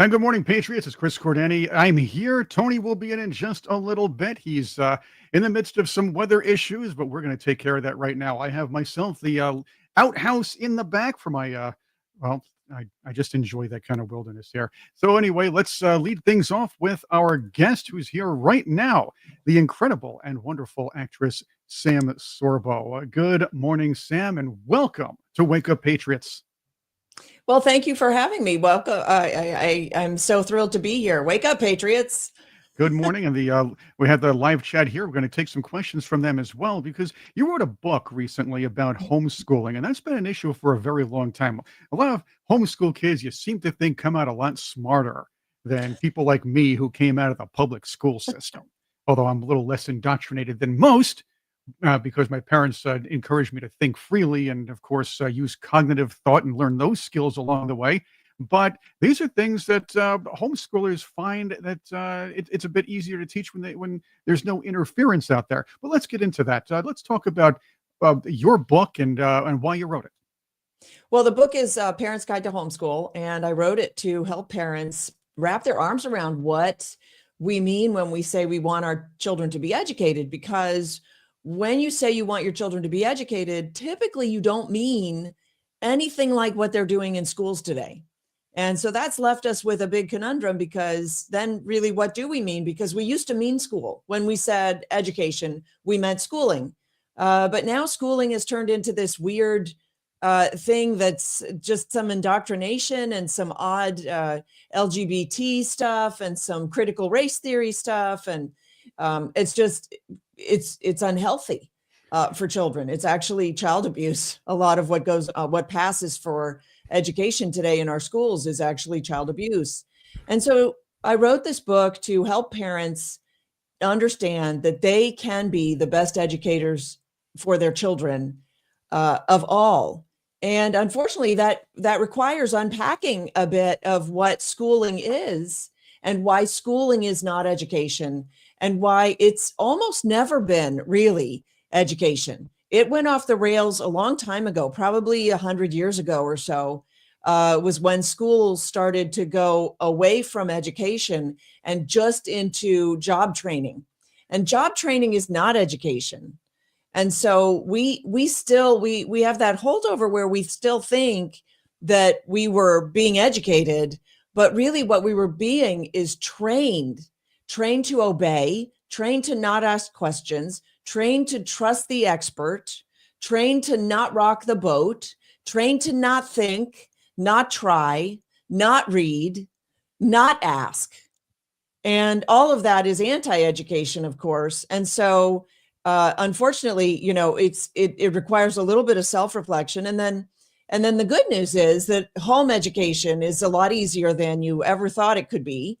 And good morning, Patriots. It's Chris Cordani. I'm here. Tony will be in just a little bit. He's in the midst of some weather issues, but we're going to take care of that right now. I have myself the outhouse in the back for my, well, I just enjoy that kind of wilderness here. So, anyway, let's lead things off with our guest who's here right now, the incredible and wonderful actress, Sam Sorbo. Good morning, Sam, and welcome to Wake Up Patriots. Well, thank you for having me. Welcome. I'm so thrilled to be here. Wake up, Patriots. Good morning, and we have the live chat here. We're going to take some questions from them as well because you wrote a book recently about homeschooling, and that's been an issue for a very long time. A lot of homeschool kids, you seem to think, come out a lot smarter than people like me who came out of the public school system. Although I'm a little less indoctrinated than most, because my parents encouraged me to think freely and, of course, use cognitive thought and learn those skills along the way. But these are things that homeschoolers find that it's a bit easier to teach when there's no interference out there. But let's get into that. Let's talk about your book and why you wrote it. Well, the book is Parents' Guide to Homeschool, and I wrote it to help parents wrap their arms around what we mean when we say we want our children to be educated. Because when you say you want your children to be educated, typically you don't mean anything like what they're doing in schools today. And so that's left us with a big conundrum, because then really what do we mean? Because we used to mean school. When we said education, we meant schooling. But now schooling has turned into this weird thing that's just some indoctrination and some odd LGBT stuff and some critical race theory stuff. And it's unhealthy for children. It's actually child abuse. A lot of what passes for education today in our schools is actually child abuse. And so I wrote this book to help parents understand that they can be the best educators for their children of all. And unfortunately, that requires unpacking a bit of what schooling is and why schooling is not education and why it's almost never been really education. It went off the rails a long time ago, probably 100 years ago or so, was when schools started to go away from education and just into job training. And job training is not education. And so we have that holdover where we still think that we were being educated, but really what we were being is trained to obey, trained to not ask questions, trained to trust the expert, trained to not rock the boat, trained to not think, not try, not read, not ask. And all of that is anti-education, of course. And so, unfortunately, it requires a little bit of self-reflection. And then the good news is that home education is a lot easier than you ever thought it could be.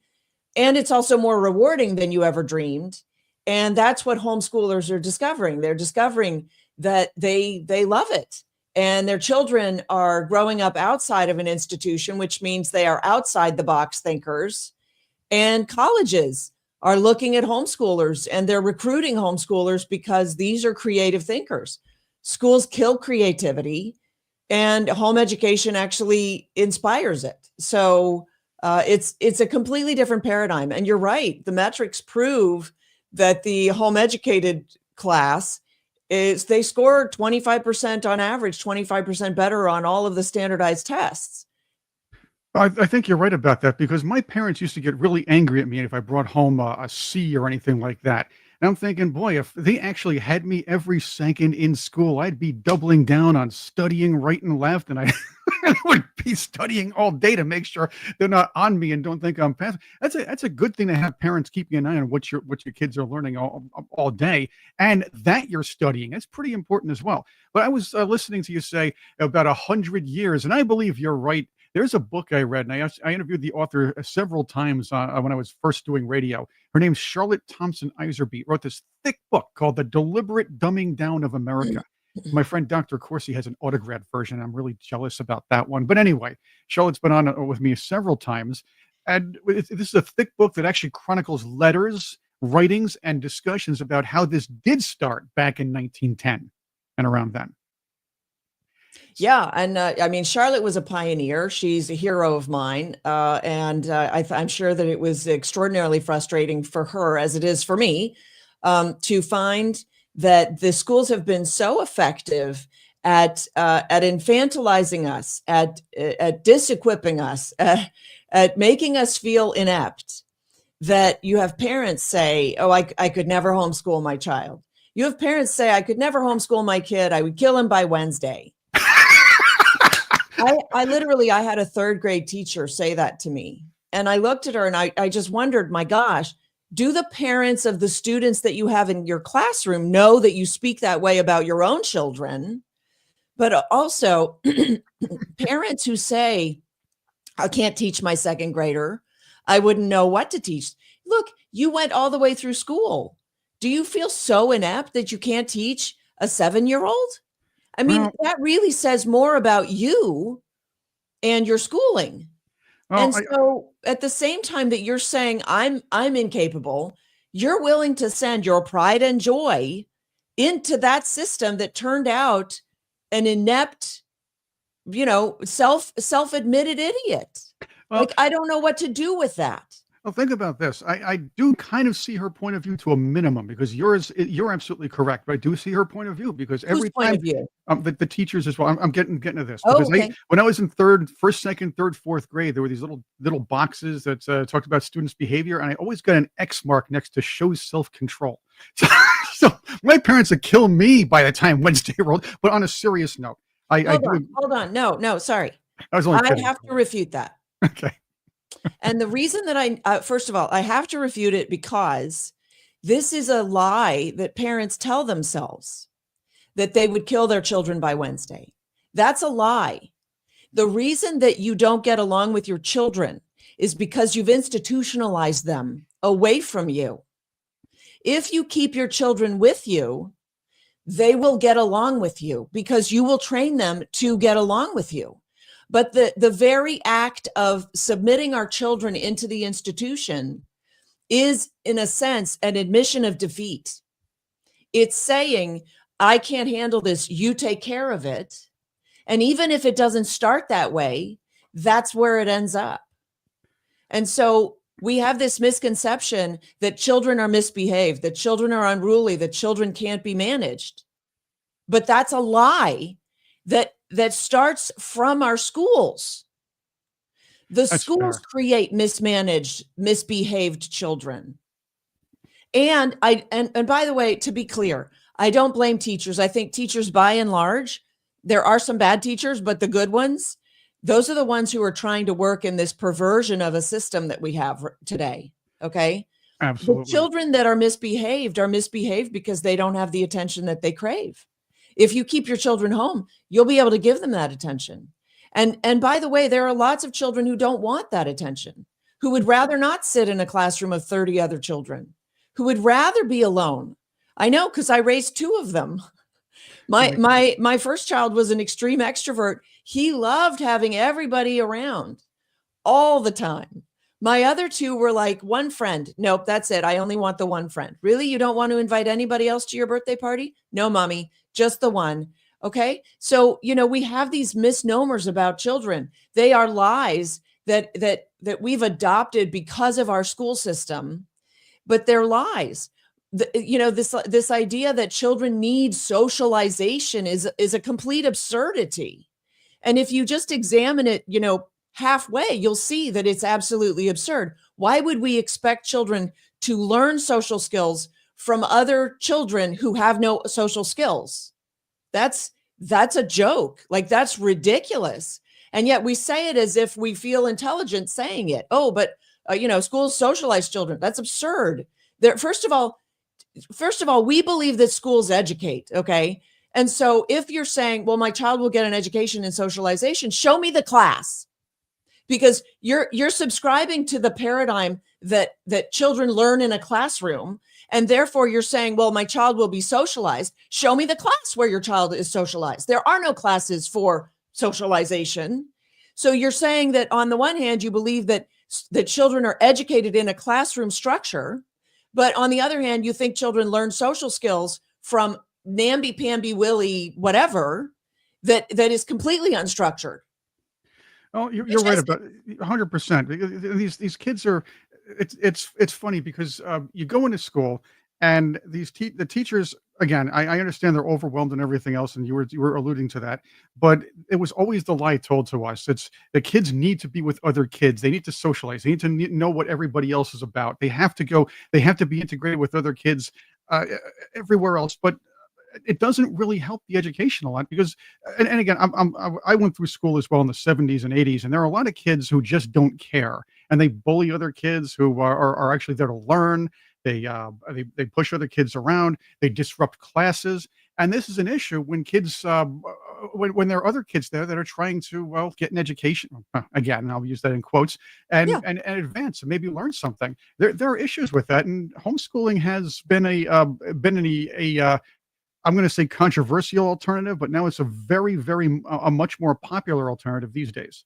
And it's also more rewarding than you ever dreamed. And that's what homeschoolers are discovering. They're discovering that they love it. And their children are growing up outside of an institution, which means they are outside the box thinkers. And colleges are looking at homeschoolers and they're recruiting homeschoolers because these are creative thinkers. Schools kill creativity and home education actually inspires it. So it's a completely different paradigm. And you're right. The metrics prove that the home educated class they score 25% on average, 25% better on all of the standardized tests. I think you're right about that because my parents used to get really angry at me if I brought home a C or anything like that. And I'm thinking, boy, if they actually had me every second in school, I'd be doubling down on studying right and left, and I would be studying all day to make sure they're not on me and don't think I'm passing. That's a good thing to have parents keeping an eye on what your kids are learning all day, and that you're studying. That's pretty important as well. But I was listening to you say about 100 years, and I believe you're right. There's a book I read, and I interviewed the author several times when I was first doing radio. Her name's Charlotte Thompson Iserby. Wrote this thick book called The Deliberate Dumbing Down of America. My friend Dr. Corsi has an autographed version. I'm really jealous about that one. But anyway, Charlotte's been on with me several times. And this is a thick book that actually chronicles letters, writings, and discussions about how this did start back in 1910 and around then. Yeah, and I mean, Charlotte was a pioneer. She's a hero of mine, and I'm sure that it was extraordinarily frustrating for her, as it is for me, to find that the schools have been so effective at infantilizing us, at disequipping us, at making us feel inept. That you have parents say, "Oh, I could never homeschool my child." You have parents say, "I could never homeschool my kid. I would kill him by Wednesday." I literally, I had a third grade teacher say that to me. And I looked at her and I just wondered, my gosh, do the parents of the students that you have in your classroom know that you speak that way about your own children? But also, parents who say, I can't teach my second grader, I wouldn't know what to teach. Look, you went all the way through school. Do you feel so inept that you can't teach a 7-year-old? I mean, Well, that really says more about you and your schooling. well, And so at the same time that you're saying I'm incapable, you're willing to send your pride and joy into that system that turned out an inept, self-admitted idiot. well, Like, I don't know what to do with that. Well, think about this. I do kind of see her point of view to a minimum because you're absolutely correct. But I do see her point of view because Whose every point time of view? the teachers as well. I'm getting to this Oh, because okay. when I was in first, second, third, fourth grade, there were these little boxes that talked about students' behavior, and I always got an X mark next to shows self control. So my parents would kill me by the time Wednesday rolled. But on a serious note, I do. Hold on. No, sorry. I was only I kidding. have to refute that. Okay. And the reason that first of all, I have to refute it because this is a lie that parents tell themselves that they would kill their children by Wednesday. That's a lie. The reason that you don't get along with your children is because you've institutionalized them away from you. If you keep your children with you, they will get along with you because you will train them to get along with you. But the very act of submitting our children into the institution is, in a sense, an admission of defeat. It's saying, I can't handle this. You take care of it. And even if it doesn't start that way, that's where it ends up. And so we have this misconception that children are misbehaved, that children are unruly, that children can't be managed. But that's a lie that starts from our schools. The That's schools fair. create mismanaged, misbehaved children. And by the way, to be clear, I don't blame teachers. I think teachers, by and large, there are some bad teachers, but the good ones, those are the ones who are trying to work in this perversion of a system that we have today. Okay. The Absolutely. children that are misbehaved because they don't have the attention that they crave. If you keep your children home, you'll be able to give them that attention. And by the way, there are lots of children who don't want that attention, who would rather not sit in a classroom of 30 other children, who would rather be alone. I know, because I raised two of them. Right. My first child was an extreme extrovert. He loved having everybody around all the time. My other two were like, one friend. Nope, that's it. I only want the one friend. Really? You don't want to invite anybody else to your birthday party? No, mommy, just the one. Okay. So, we have these misnomers about children. They are lies that we've adopted because of our school system, but they're lies. This idea that children need socialization is a complete absurdity. And if you just examine it, halfway, you'll see that it's absolutely absurd. Why would we expect children to learn social skills from other children who have no social skills? That's a joke. Like, that's ridiculous. And yet we say it as if we feel intelligent saying it. Oh, but schools socialize children. That's absurd. First of all, we believe that schools educate. Okay. And so if you're saying, well, my child will get an education in socialization, show me the class. Because you're subscribing to the paradigm that children learn in a classroom, and therefore you're saying, well, my child will be socialized. Show me the class where your child is socialized. There are no classes for socialization. So you're saying that on the one hand, you believe that children are educated in a classroom structure, but on the other hand, you think children learn social skills from namby-pamby willy whatever. that is completely unstructured. Oh, you're It's right just about 100%. These kids are. It's funny because you go into school and the teachers again. I understand they're overwhelmed and everything else, and you were alluding to that. But it was always the lie told to us. It's the kids need to be with other kids. They need to socialize. They need to know what everybody else is about. They have to go. They have to be integrated with other kids everywhere else. But it doesn't really help the education a lot because and again I went through school as well in the 70s and 80s, and there are a lot of kids who just don't care, and they bully other kids who are actually there to learn. They push other kids around, they disrupt classes, and this is an issue when kids when there are other kids there that are trying to, well, get an education, again, and I'll use that in quotes, yeah. and advance and maybe learn something. There are issues with that, and homeschooling has been a I'm going to say controversial alternative, but now it's a a much more popular alternative these days.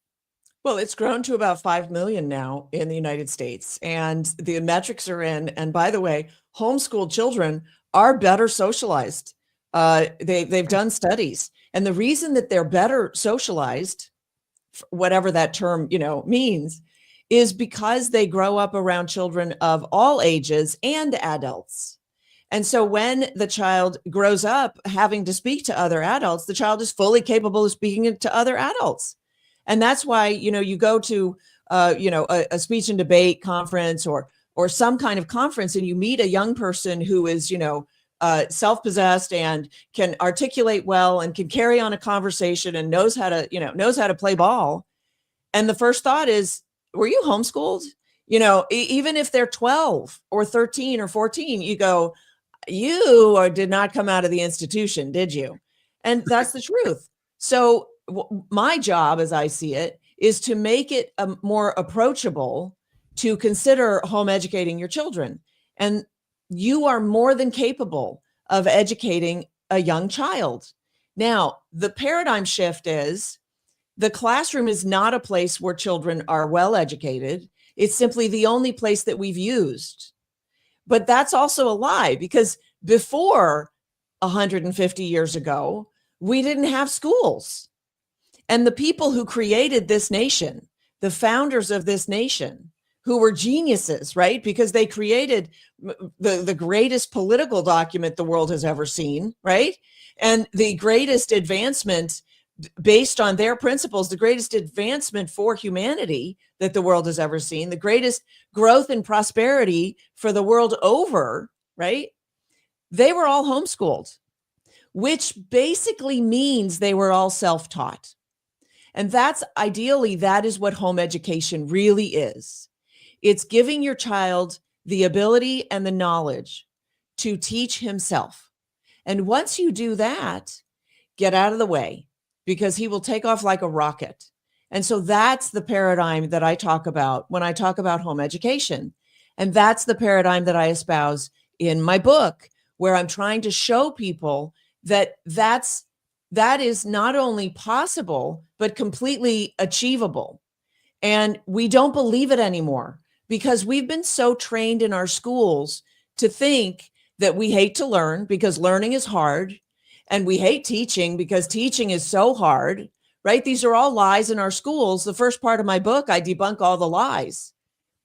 Well, it's grown to about 5 million now in the United States, and the metrics are in. And by the way, homeschooled children are better socialized. They've done studies, and the reason that they're better socialized, whatever that term means, is because they grow up around children of all ages and adults. And so when the child grows up having to speak to other adults, the child is fully capable of speaking to other adults. And that's why, you go to, a speech and debate conference or some kind of conference, and you meet a young person who is, self-possessed and can articulate well and can carry on a conversation and knows how to play ball. And the first thought is, were you homeschooled? Even if they're 12 or 13 or 14, you go, you did not come out of the institution, did you? And that's the truth. So my job, as I see it, is to make it more approachable to consider home educating your children. And you are more than capable of educating a young child. Now, the paradigm shift is the classroom is not a place where children are well educated. It's simply the only place that we've used. But that's also a lie, because before 150 years ago, we didn't have schools. And the people who created this nation, the founders of this nation, who were geniuses, right? Because they created the greatest political document the world has ever seen, right? And the greatest advancement based on their principles, the greatest advancement for humanity that the world has ever seen, the greatest growth and prosperity for the world over, right? They were all homeschooled, which basically means they were all self-taught. And that is what home education really is. It's giving your child the ability and the knowledge to teach himself. And once you do that, get out of the way, because he will take off like a rocket. And so that's the paradigm that I talk about when I talk about home education. And that's the paradigm that I espouse in my book, where I'm trying to show people that that is not only possible, but completely achievable. And we don't believe it anymore because we've been so trained in our schools to think that we hate to learn because learning is hard. And we hate teaching because teaching is so hard, right? These are all lies in our schools. The first part of my book, I debunk all the lies.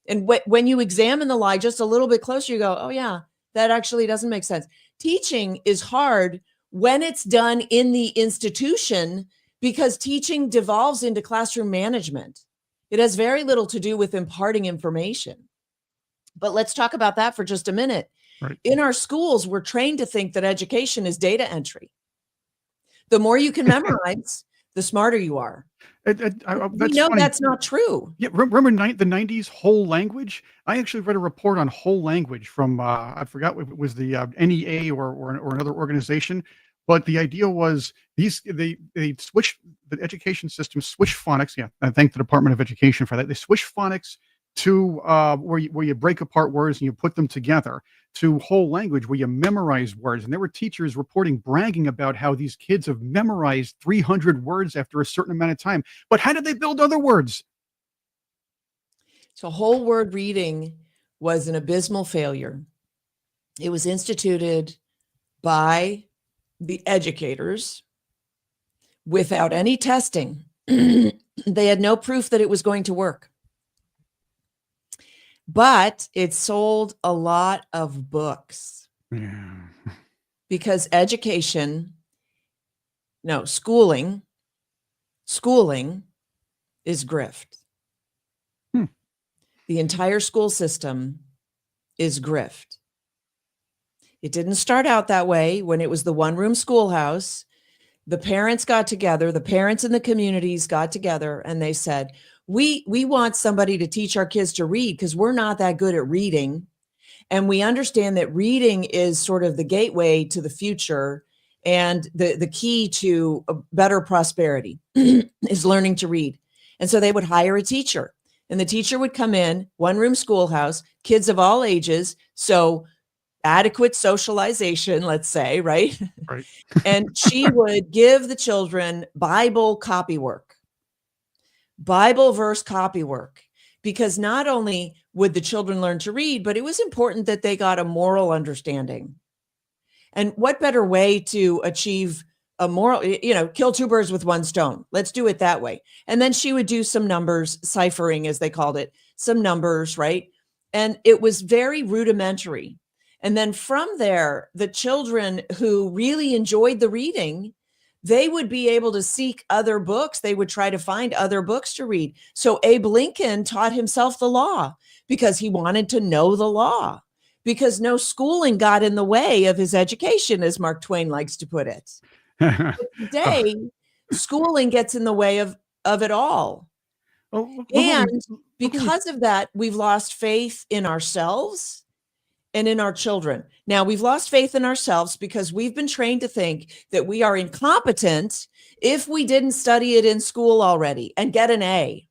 And when you examine the lie just a little bit closer, you go, oh yeah, that actually doesn't make sense. Teaching is hard when it's done in the institution, because teaching devolves into classroom management. It has very little to do with imparting information. But let's talk about that for just a minute. Right. In our schools, we're trained to think that education is data entry. The more you can memorize, the smarter you are. We That's know funny. that's not true. Yeah, remember the 90s whole language? I actually read a report on whole language from I forgot if it was the NEA or another organization, but the idea was they switched the education system, switched phonics. Yeah, I thank the Department of Education for that. They switched phonics to where you break apart words and you put them together, to whole language where you memorize words. And there were teachers reporting, bragging about how these kids have memorized 300 words after a certain amount of time. But how did they build other words? So whole word reading was an abysmal failure. It was instituted by the educators without any testing. They had no proof that it was going to work. But it sold a lot of books. Yeah. Because schooling is grift. Hmm. The entire school system is grift. It didn't start out that way when it was the one-room schoolhouse. The parents got together, the parents in the communities got together, and they said, we want somebody to teach our kids to read because we're not that good at reading. And we understand that reading is sort of the gateway to the future, and the key to a better prosperity is learning to read. And so they would hire a teacher, and the teacher would come in, one-room schoolhouse, kids of all ages, so adequate socialization, let's say, right? Right. And she would give the children Bible copywork, Bible verse copywork, because not only would the children learn to read, but it was important that they got a moral understanding. And what better way to achieve a moral, kill two birds with one stone. Let's do it that way. And then she would do some numbers, ciphering, as they called it, some numbers, right? And it was very rudimentary. And then from there, the children who really enjoyed the reading, they would be able to seek other books. They would try to find other books to read. So Abe Lincoln taught himself the law because he wanted to know the law, because no schooling got in the way of his education, as Mark Twain likes to put it. But Oh, today, schooling gets in the way of it all. well, And look what we because of that, we've lost faith in ourselves and in our children. Now, we've lost faith in ourselves because we've been trained to think that we are incompetent if we didn't study it in school already and get an A.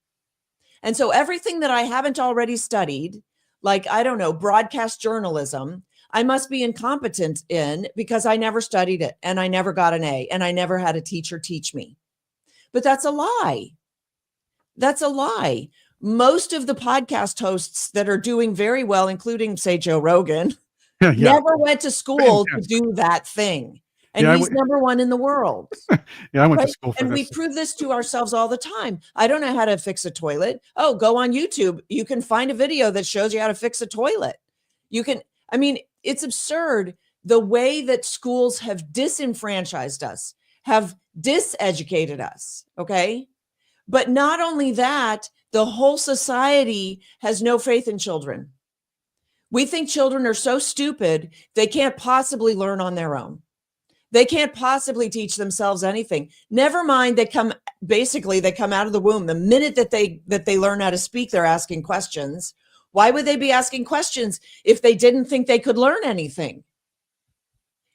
And so everything that I haven't already studied, like, I don't know, broadcast journalism, I must be incompetent in because I never studied it and I never got an A and I never had a teacher teach me. But that's a lie. That's a lie. Most of the podcast hosts that are doing very well, including, say, Joe Rogan, yeah, never went to school to fantastic. do that thing. And Yeah, he's number one in the world. yeah, I went to Right. school for And we this. prove this to ourselves all the time. I don't know how to fix a toilet. Oh, go on YouTube. You can find a video that shows you how to fix a toilet. It's absurd the way that schools have disenfranchised us, have diseducated us. Okay. But not only that, the whole society has no faith in children. We think children are so stupid, they can't possibly learn on their own. They can't possibly teach themselves anything. Never mind, they come out of the womb. The minute that they learn how to speak, they're asking questions. Why would they be asking questions if they didn't think they could learn anything?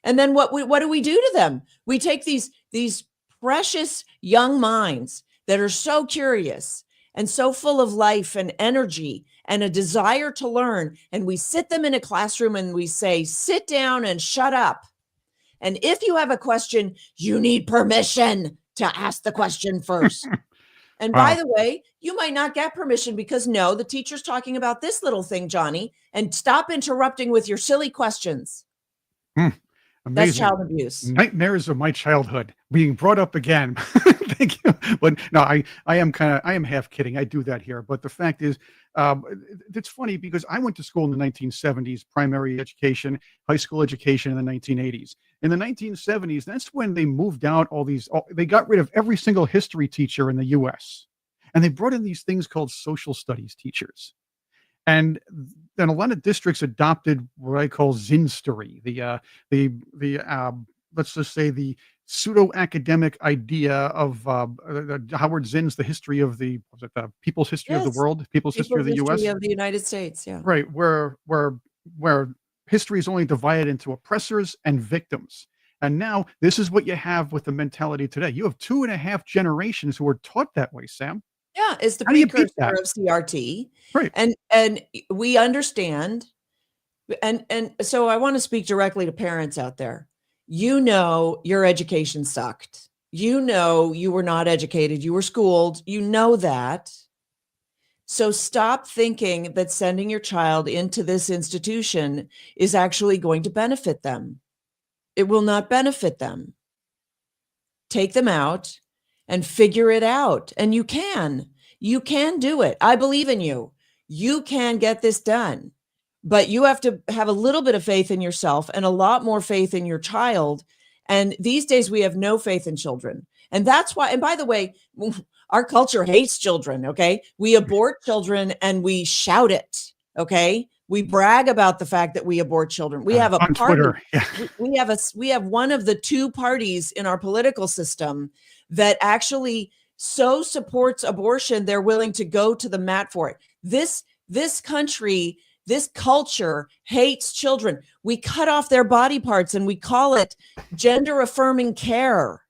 And then what do we do to them? We take these precious young minds that are so curious and so full of life and energy and a desire to learn, and we sit them in a classroom and we say, sit down and shut up. And if you have a question, you need permission to ask the question first. And by Wow. the way, you might not get permission because no, the teacher's talking about this little thing, Johnny, and stop interrupting with your silly questions. Hmm. That's Amazing. child abuse. Nightmares of my childhood being brought up again. Thank you. But no, I am half kidding. I do that here. But the fact is, it's funny because I went to school in the 1970s, primary education, high school education in the 1980s. In the 1970s, that's when they moved out they got rid of every single history teacher in the US. And they brought in these things called social studies teachers. And then a lot of districts adopted what I call Zinstery, let's just say the pseudo academic idea of Howard Zinn's The History of the People's History of the Yes. World, People's History of People's the history U.S. of the United States. Yeah. Right, where history is only divided into oppressors and victims. And now this is what you have with the mentality today. You have 2.5 generations who are taught that way, Sam. Yeah. It's the How do you beat precursor that? of CRT. Right. And we understand. And so I want to speak directly to parents out there. Your education sucked. You were not educated. You were schooled. You know that. So stop thinking that sending your child into this institution is actually going to benefit them. It will not benefit them. Take them out, and figure it out. And you can do it. I believe in you. You can get this done, but you have to have a little bit of faith in yourself and a lot more faith in your child. And these days we have no faith in children. And that's why, and by the way, our culture hates children. Okay. We abort children and we shout it. Okay. We brag about the fact that we abort children. We have a On party. Twitter. Yeah. We have one of the two parties in our political system that actually so supports abortion, they're willing to go to the mat for it. This country, this culture hates children. We cut off their body parts and we call it gender affirming care.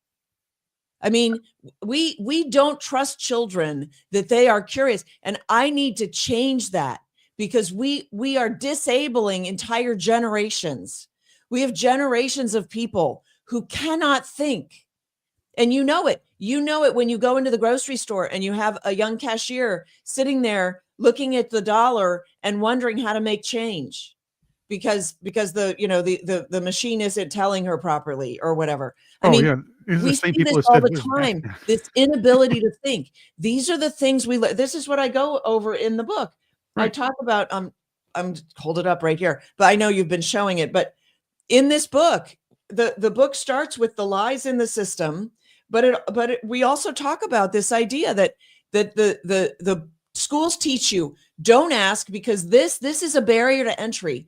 I mean, we don't trust children that they are curious. And I need to change that because we are disabling entire generations. We have generations of people who cannot think. And you know it. You know it when you go into the grocery store and you have a young cashier sitting there looking at the dollar and wondering how to make change because the machine isn't telling her properly or whatever. I mean, Yeah. These are the we same see people this that all said the this. time, this inability to think. These are the things this is what I go over in the book. I Right. talk about, I'm hold it up right here, but I know you've been showing it, but in this book, the book starts with the lies in the system, but we also talk about this idea that the schools teach you don't ask because this is a barrier to entry.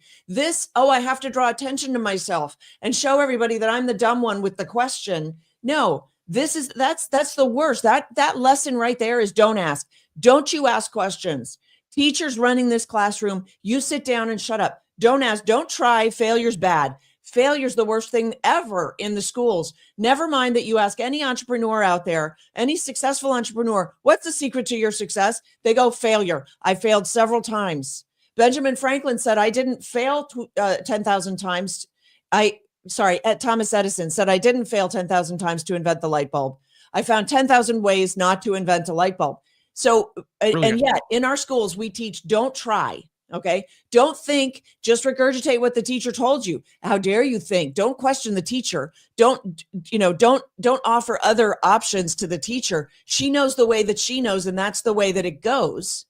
I have to draw attention to myself and show everybody that I'm the dumb one with the question. No, that's the worst. That lesson right there is don't ask. Don't you ask questions. Teachers running this classroom, you sit down and shut up. Don't ask, don't try. Failure's bad. Failure's the worst thing ever in the schools. Never mind that you ask any entrepreneur out there, any successful entrepreneur, what's the secret to your success? They go, failure. I failed several times. Benjamin Franklin said, I didn't fail 10,000 times. Thomas Edison said, I didn't fail 10,000 times to invent the light bulb. I found 10,000 ways not to invent a light bulb. So, and yet in our schools, we teach don't try. Okay. Don't think, just regurgitate what the teacher told you. How dare you think? Don't question the teacher. Don't offer other options to the teacher. She knows the way that she knows, and that's the way that it goes.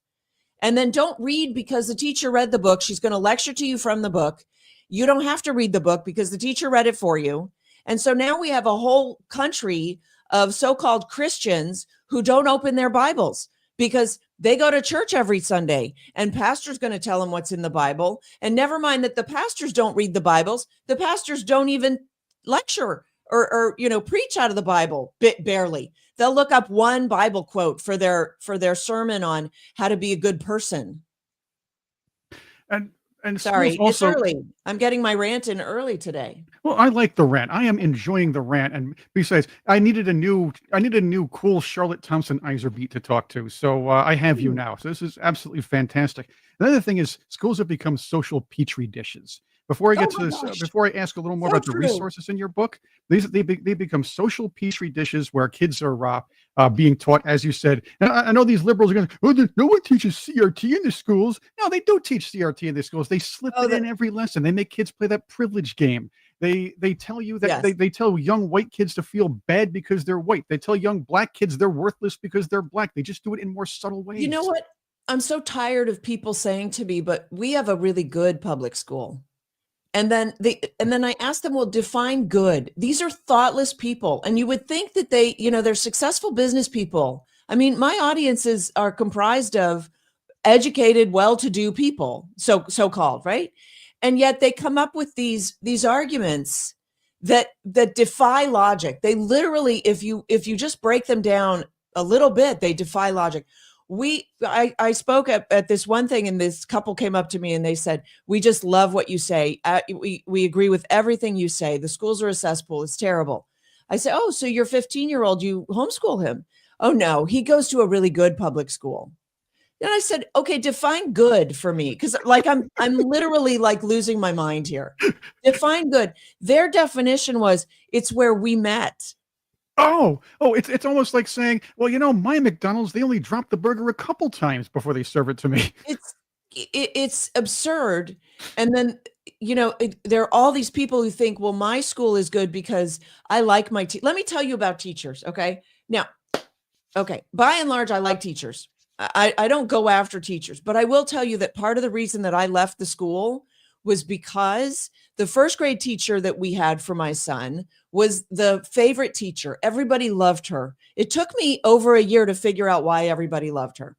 And then don't read because the teacher read the book. She's going to lecture to you from the book. You don't have to read the book because the teacher read it for you. And so now we have a whole country of so-called Christians who don't open their Bibles because they go to church every Sunday and pastor's going to tell them what's in the Bible. And never mind that the pastors don't read the Bibles. The pastors don't even lecture or preach out of the Bible, barely. They'll look up one Bible quote for their sermon on how to be a good person. And Sorry, schools it's also. early. I'm getting my rant in early today. Well, I like the rant. I am enjoying the rant, and besides, I needed a new cool Charlotte Thompson Iser beat to talk to. So I have you now. So this is absolutely fantastic. Another thing is schools have become social petri dishes. Before I get to this, before I ask a little more about the resources in your book, they become social petri dishes where kids are being taught, as you said. And I know these liberals are going, no one teaches CRT in the schools. No, they do teach CRT in the schools. They slip it in every lesson. They make kids play that privilege game. They tell you that they tell young white kids to feel bad because they're white. They tell young black kids they're worthless because they're black. They just do it in more subtle ways. You know what? I'm so tired of people saying to me, but we have a really good public school. And then I asked them, well, define good. These are thoughtless people. And you would think that they're successful business people. I mean, my audiences are comprised of educated, well-to-do people, so-called, right? And yet they come up with these arguments that defy logic. They literally, if you just break them down a little bit, they defy logic. I spoke at this one thing, and this couple came up to me and they said, we just love what you say. We agree with everything you say. The schools are a cesspool. It's terrible. I said, oh, so your 15-year-old, you homeschool him? Oh, no, he goes to a really good public school. Then I said, okay, define good for me. Cause I'm literally losing my mind here. Define good. Their definition was it's where we met. It's almost like saying, well, my McDonald's, they only drop the burger a couple times before they serve it to me. It's absurd. And then, there are all these people who think, well, my school is good because I like my let me tell you about teachers. Okay. Now, Okay. By and large, I like teachers. I don't go after teachers, but I will tell you that part of the reason that I left the school was because the first grade teacher that we had for my son was the favorite teacher. Everybody loved her. It took me over a year to figure out why everybody loved her.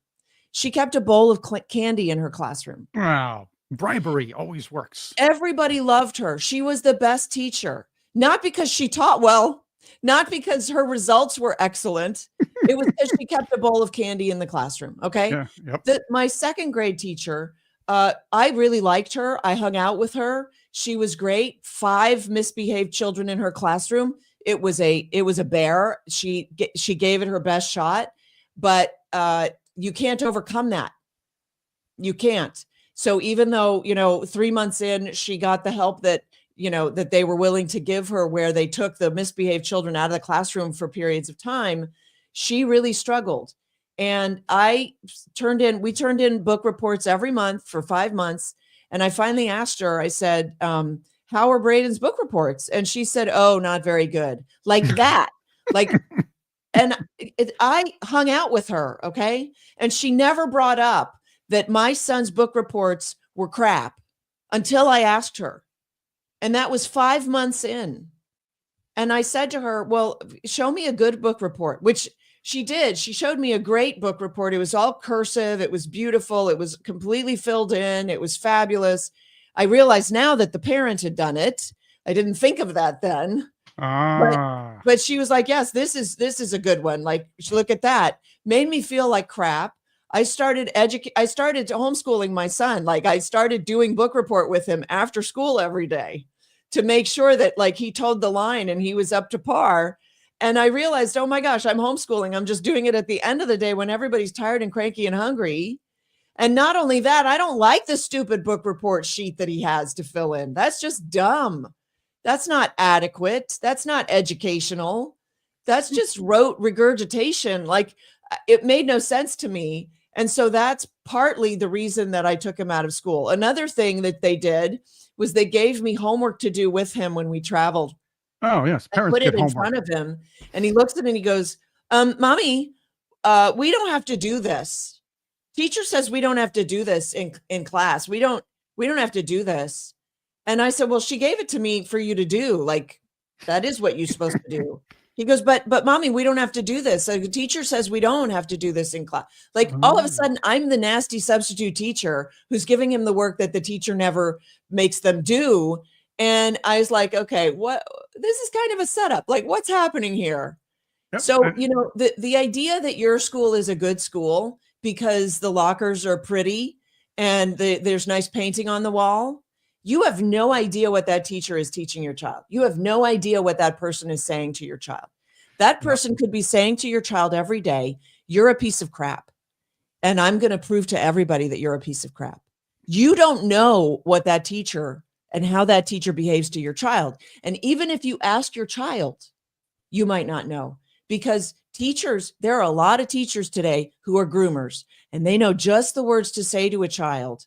She kept a bowl of candy in her classroom. Wow. Bribery always works. Everybody loved her. She was the best teacher, not because she taught well, not because her results were excellent. It was because she kept a bowl of candy in the classroom. Okay. Yeah. Yep. My second grade teacher, I really liked her. I hung out with her. She was great. 5 misbehaved children in her classroom. It was a bear. She gave it her best shot, but you can't overcome that. You can't. So even though, 3 months in, she got the help that, that they were willing to give her, where they took the misbehaved children out of the classroom for periods of time, she really struggled. And we turned in book reports every month for 5 months. And I finally asked her, I said, how are Braden's book reports? And she said, oh, not very good. Like that. Like, and I hung out with her. Okay. And she never brought up that my son's book reports were crap until I asked her. And that was 5 months in. And I said to her, well, show me a good book report, which she did. She showed me a great book report. It was all cursive. It was beautiful. It was completely filled in. It was fabulous. I realize now that the parent had done it. I didn't think of that then. But she was like, yes, this is a good one. Like, look at that. Made me feel like crap. I started homeschooling my son. Like, I started doing book report with him after school every day to make sure that, like, he toed the line and he was up to par. And I realized, oh my gosh, I'm homeschooling. I'm just doing it at the end of the day when everybody's tired and cranky and hungry. And not only that, I don't like the stupid book report sheet that he has to fill in. That's just dumb. That's not adequate. That's not educational. That's just rote regurgitation. Like, it made no sense to me. And so that's partly the reason that I took him out of school. Another thing that they did was they gave me homework to do with him when we traveled. Oh, yes. I Parents put get it in homework. front of him and he looks at it and he goes, Mommy, we don't have to do this. Teacher says we don't have to do this in class. We don't have to do this. And I said, well, she gave it to me for you to do. Like, that is what you're supposed to do. He goes, but Mommy, we don't have to do this. Like, the teacher says we don't have to do this in class. Like, all of a sudden, I'm the nasty substitute teacher who's giving him the work that the teacher never makes them do. And I was like, okay, this is kind of a setup. Like, what's happening here? Yep. So, the idea that your school is a good school because the lockers are pretty and there's nice painting on the wall, you have no idea what that teacher is teaching your child. You have no idea what that person is saying to your child. That person could be saying to your child every day, you're a piece of crap. And I'm going to prove to everybody that you're a piece of crap. You don't know what that teacher and how that teacher behaves to your child. And even if you ask your child, you might not know, because there are a lot of teachers today who are groomers, and they know just the words to say to a child.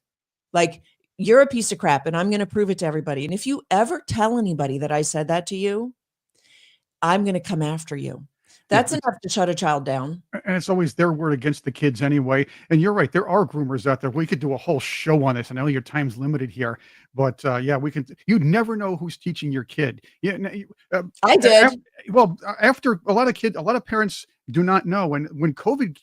Like, you're a piece of crap and I'm going to prove it to everybody. And if you ever tell anybody that I said that to you, I'm going to come after you. That's enough to shut a child down. And it's always their word against the kids anyway. And you're right, there are groomers out there. We could do a whole show on this. I know your time's limited here, but yeah, we can. You'd never know who's teaching your kid. Yeah, I did. After a lot of parents do not know. When COVID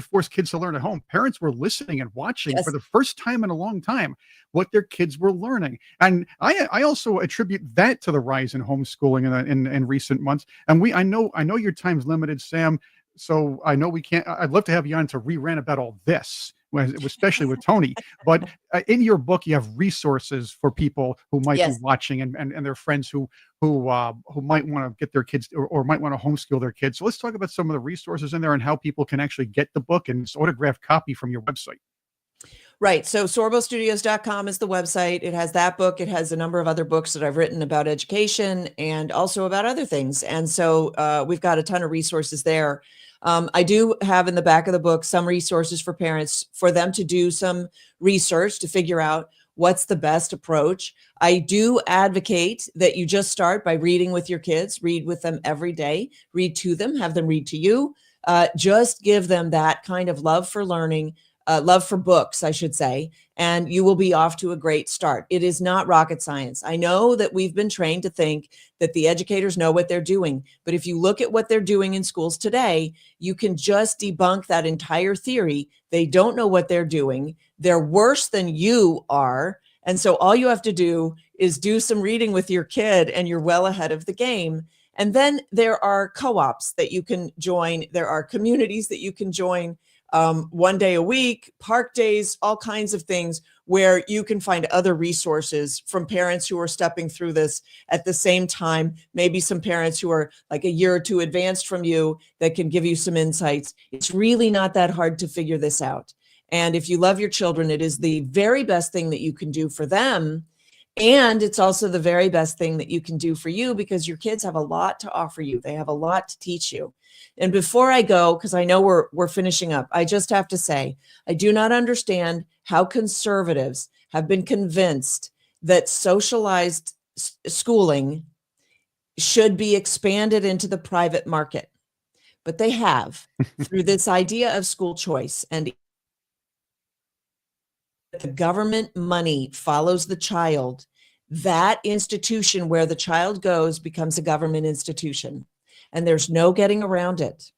forced kids to learn at home, parents were listening and watching for the first time in a long time what their kids were learning. And I also attribute that to the rise in homeschooling in recent months. And I know your time's limited, Sam. So I know we can't. I'd love to have you on to re-rant about all this, especially with Tony. But in your book, you have resources for people who might be watching and their friends who might want to get their kids or might want to homeschool their kids. So let's talk about some of the resources in there and how people can actually get the book and autographed copy from your website. Right. So sorbostudios.com is the website. It has that book. It has a number of other books that I've written about education and also about other things. And so we've got a ton of resources there. I do have in the back of the book some resources for parents for them to do some research to figure out what's the best approach. I do advocate that you just start by reading with your kids, read with them every day, read to them, have them read to you. Just give them that kind of love for learning, love for books, I should say, and you will be off to a great start. It is not rocket science. I know that we've been trained to think that the educators know what they're doing, but if you look at what they're doing in schools today, you can just debunk that entire theory. They don't know what they're doing. They're worse than you are. And so all you have to do is do some reading with your kid and you're well ahead of the game. And then there are co-ops that you can join. There are communities that you can join, one day a week, park days, all kinds of things where you can find other resources from parents who are stepping through this at the same time. Maybe some parents who are like a year or two advanced from you that can give you some insights. It's really not that hard to figure this out. And if you love your children, it is the very best thing that you can do for them. And it's also the very best thing that you can do for you because your kids have a lot to offer you. They have a lot to teach you. And before I go, because I know we're finishing up, I just have to say, I do not understand how conservatives have been convinced that socialized schooling should be expanded into the private market. But they have through this idea of school choice, and the government money follows the child. That institution where the child goes becomes a government institution, and there's no getting around it.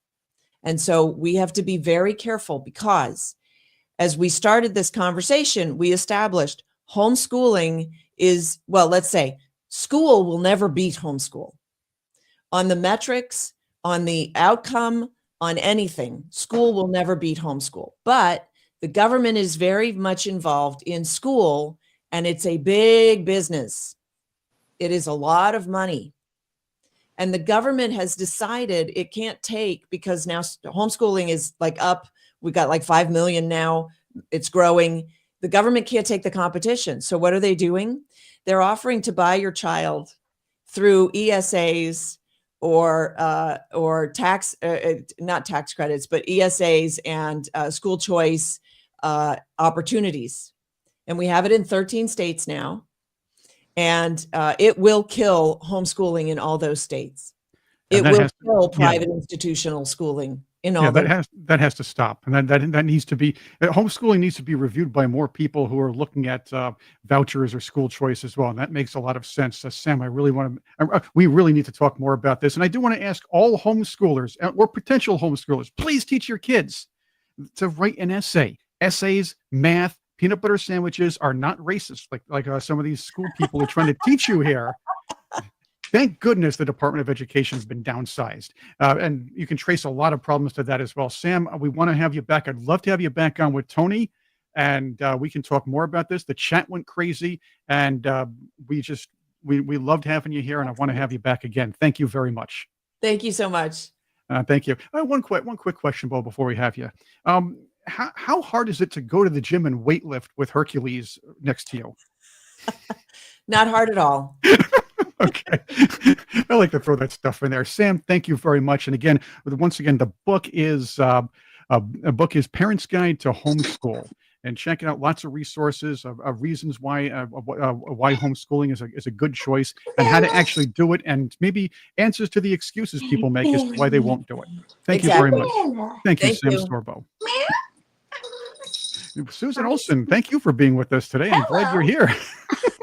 And so we have to be very careful because as we started this conversation, we established homeschooling is, well, let's say school will never beat homeschool. On the metrics, on the outcome, on anything, school will never beat homeschool. But the government is very much involved in school, and it's a big business. It is a lot of money. And the government has decided it can't take, because now homeschooling is like up, we got like 5 million now, it's growing. The government can't take the competition. So what are they doing? They're offering to buy your child through ESAs or tax, not tax credits, but ESAs and school choice opportunities. And we have it in 13 states now. And it will kill homeschooling in all those states. It will kill private institutional schooling in all those. That has to stop, and that needs to be, homeschooling needs to be reviewed by more people who are looking at vouchers or school choice as well, and that makes a lot of sense. Sam, we really need to talk more about this, and I do want to ask all homeschoolers or potential homeschoolers, please teach your kids to write an essay. Essays, math, peanut butter sandwiches are not racist, like some of these school people are trying to teach you here. Thank goodness the Department of Education has been downsized. And you can trace a lot of problems to that as well. Sam, we want to have you back. I'd love to have you back on with Tony, and we can talk more about this. The chat went crazy, and we loved having you here, and I want to have you back again. Thank you very much. Thank you so much. Thank you. One quick question, Bo, before we have you. How hard is it to go to the gym and weightlift with Hercules next to you? Not hard at all. Okay. I like to throw that stuff in there. Sam, thank you very much. And again, once again, the book is Parents' Guide to Homeschool. And check it out. Lots of resources of reasons why homeschooling is a good choice, and how to actually do it, and maybe answers to the excuses people make as to why they won't do it. Thank you very much. Thank you, Sam Sorbo. Susan Olsen, thank you for being with us today. I'm glad you're here.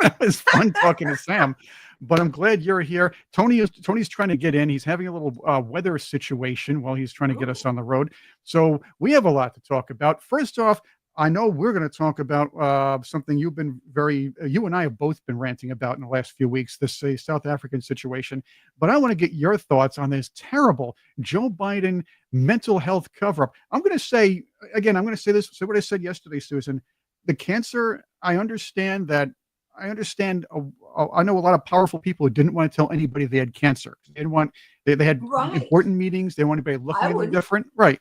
That was fun talking to Sam, but I'm glad you're here. Tony's trying to get in. He's having a little weather situation while he's trying to get us on the road. So we have a lot to talk about. First off, I know we're going to talk about something you and I have both been ranting about in the last few weeks, this South African situation. But I want to get your thoughts on this terrible Joe Biden mental health cover-up. I'm going to say what I said yesterday, Susan. The cancer, I know a lot of powerful people who didn't want to tell anybody they had cancer. They didn't want, they had important meetings. They wanted anybody looking at them different. Right.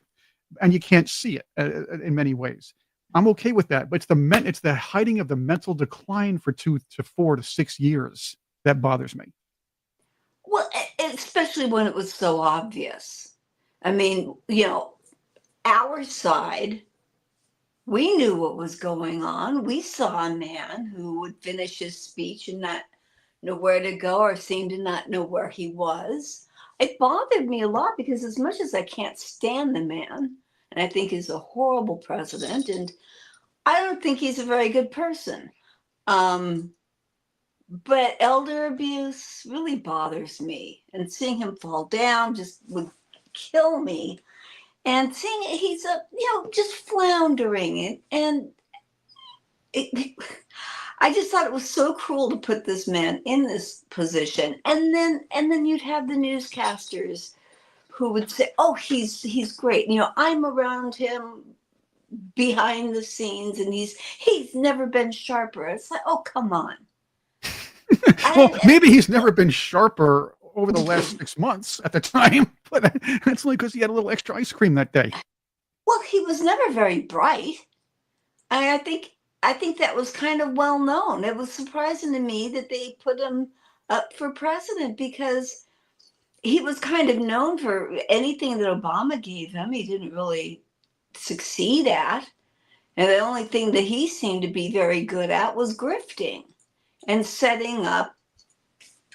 And you can't see it in many ways. I'm okay with that, but it's the hiding of the mental decline for 2 to 4 to 6 years that bothers me. Well, especially when it was so obvious. I mean, our side We knew what was going on. We saw a man who would finish his speech and not know where to go or seem to not know where he was. It bothered me a lot because as much as I can't stand the man, and I think he's a horrible president, and I don't think he's a very good person. Um, but elder abuse really bothers me, and seeing him fall down just would kill me. And seeing he's just floundering, and it, I just thought it was so cruel to put this man in this position, and then you'd have the newscasters who would say, "Oh, he's great. I'm around him behind the scenes, and he's never been sharper." It's like, oh, come on. Well, maybe he's never been sharper over the last 6 months at the time, but that's only because he had a little extra ice cream that day. Well, he was never very bright. I think that was kind of well known. It was surprising to me that they put him up for president because he was kind of known for anything that Obama gave him. He didn't really succeed at. And the only thing that he seemed to be very good at was grifting and setting up,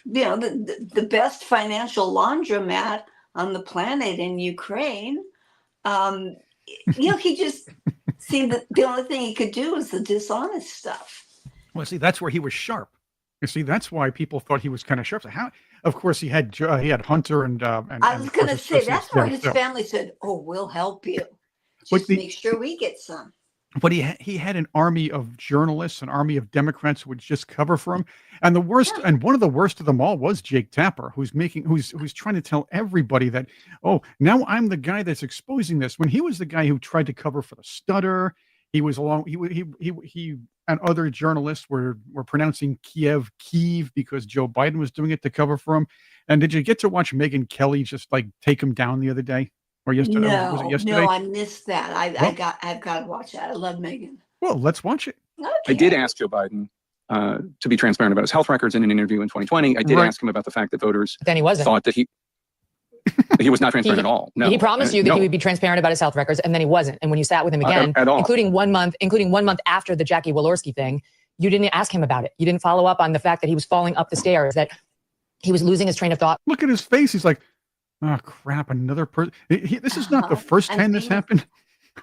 the best financial laundromat on the planet in Ukraine. He just seemed that the only thing he could do was the dishonest stuff. Well, see, that's where he was sharp. You see, that's why people thought he was kind of sharp. So how? Of course, he had Hunter and I was going to say that's where his family said, "Oh, we'll help you. Just make sure we get some." But he had an army of journalists, an army of Democrats who would just cover for him. And the worst, and one of the worst of them all was Jake Tapper, who's trying to tell everybody that, oh, now I'm the guy that's exposing this. When he was the guy who tried to cover for the stutter, he and other journalists were pronouncing Kiev because Joe Biden was doing it to cover for him. And did you get to watch Megyn Kelly just like take him down the other day? Or yesterday? Was it yesterday? No, I missed that. I've got to watch that. I love Megyn. Well, let's watch it. Okay. I did ask Joe Biden to be transparent about his health records in an interview in 2020. I did ask him about the fact that voters then he wasn't. thought that he was not transparent at all. No, he promised you that he would be transparent about his health records, and then he wasn't. And when you sat with him again, at all. including 1 month after the Jackie Walorski thing, you didn't ask him about it. You didn't follow up on the fact that he was falling up the stairs, that he was losing his train of thought. Look at his face. He's like, oh, crap, another person. This is not the first time this happened.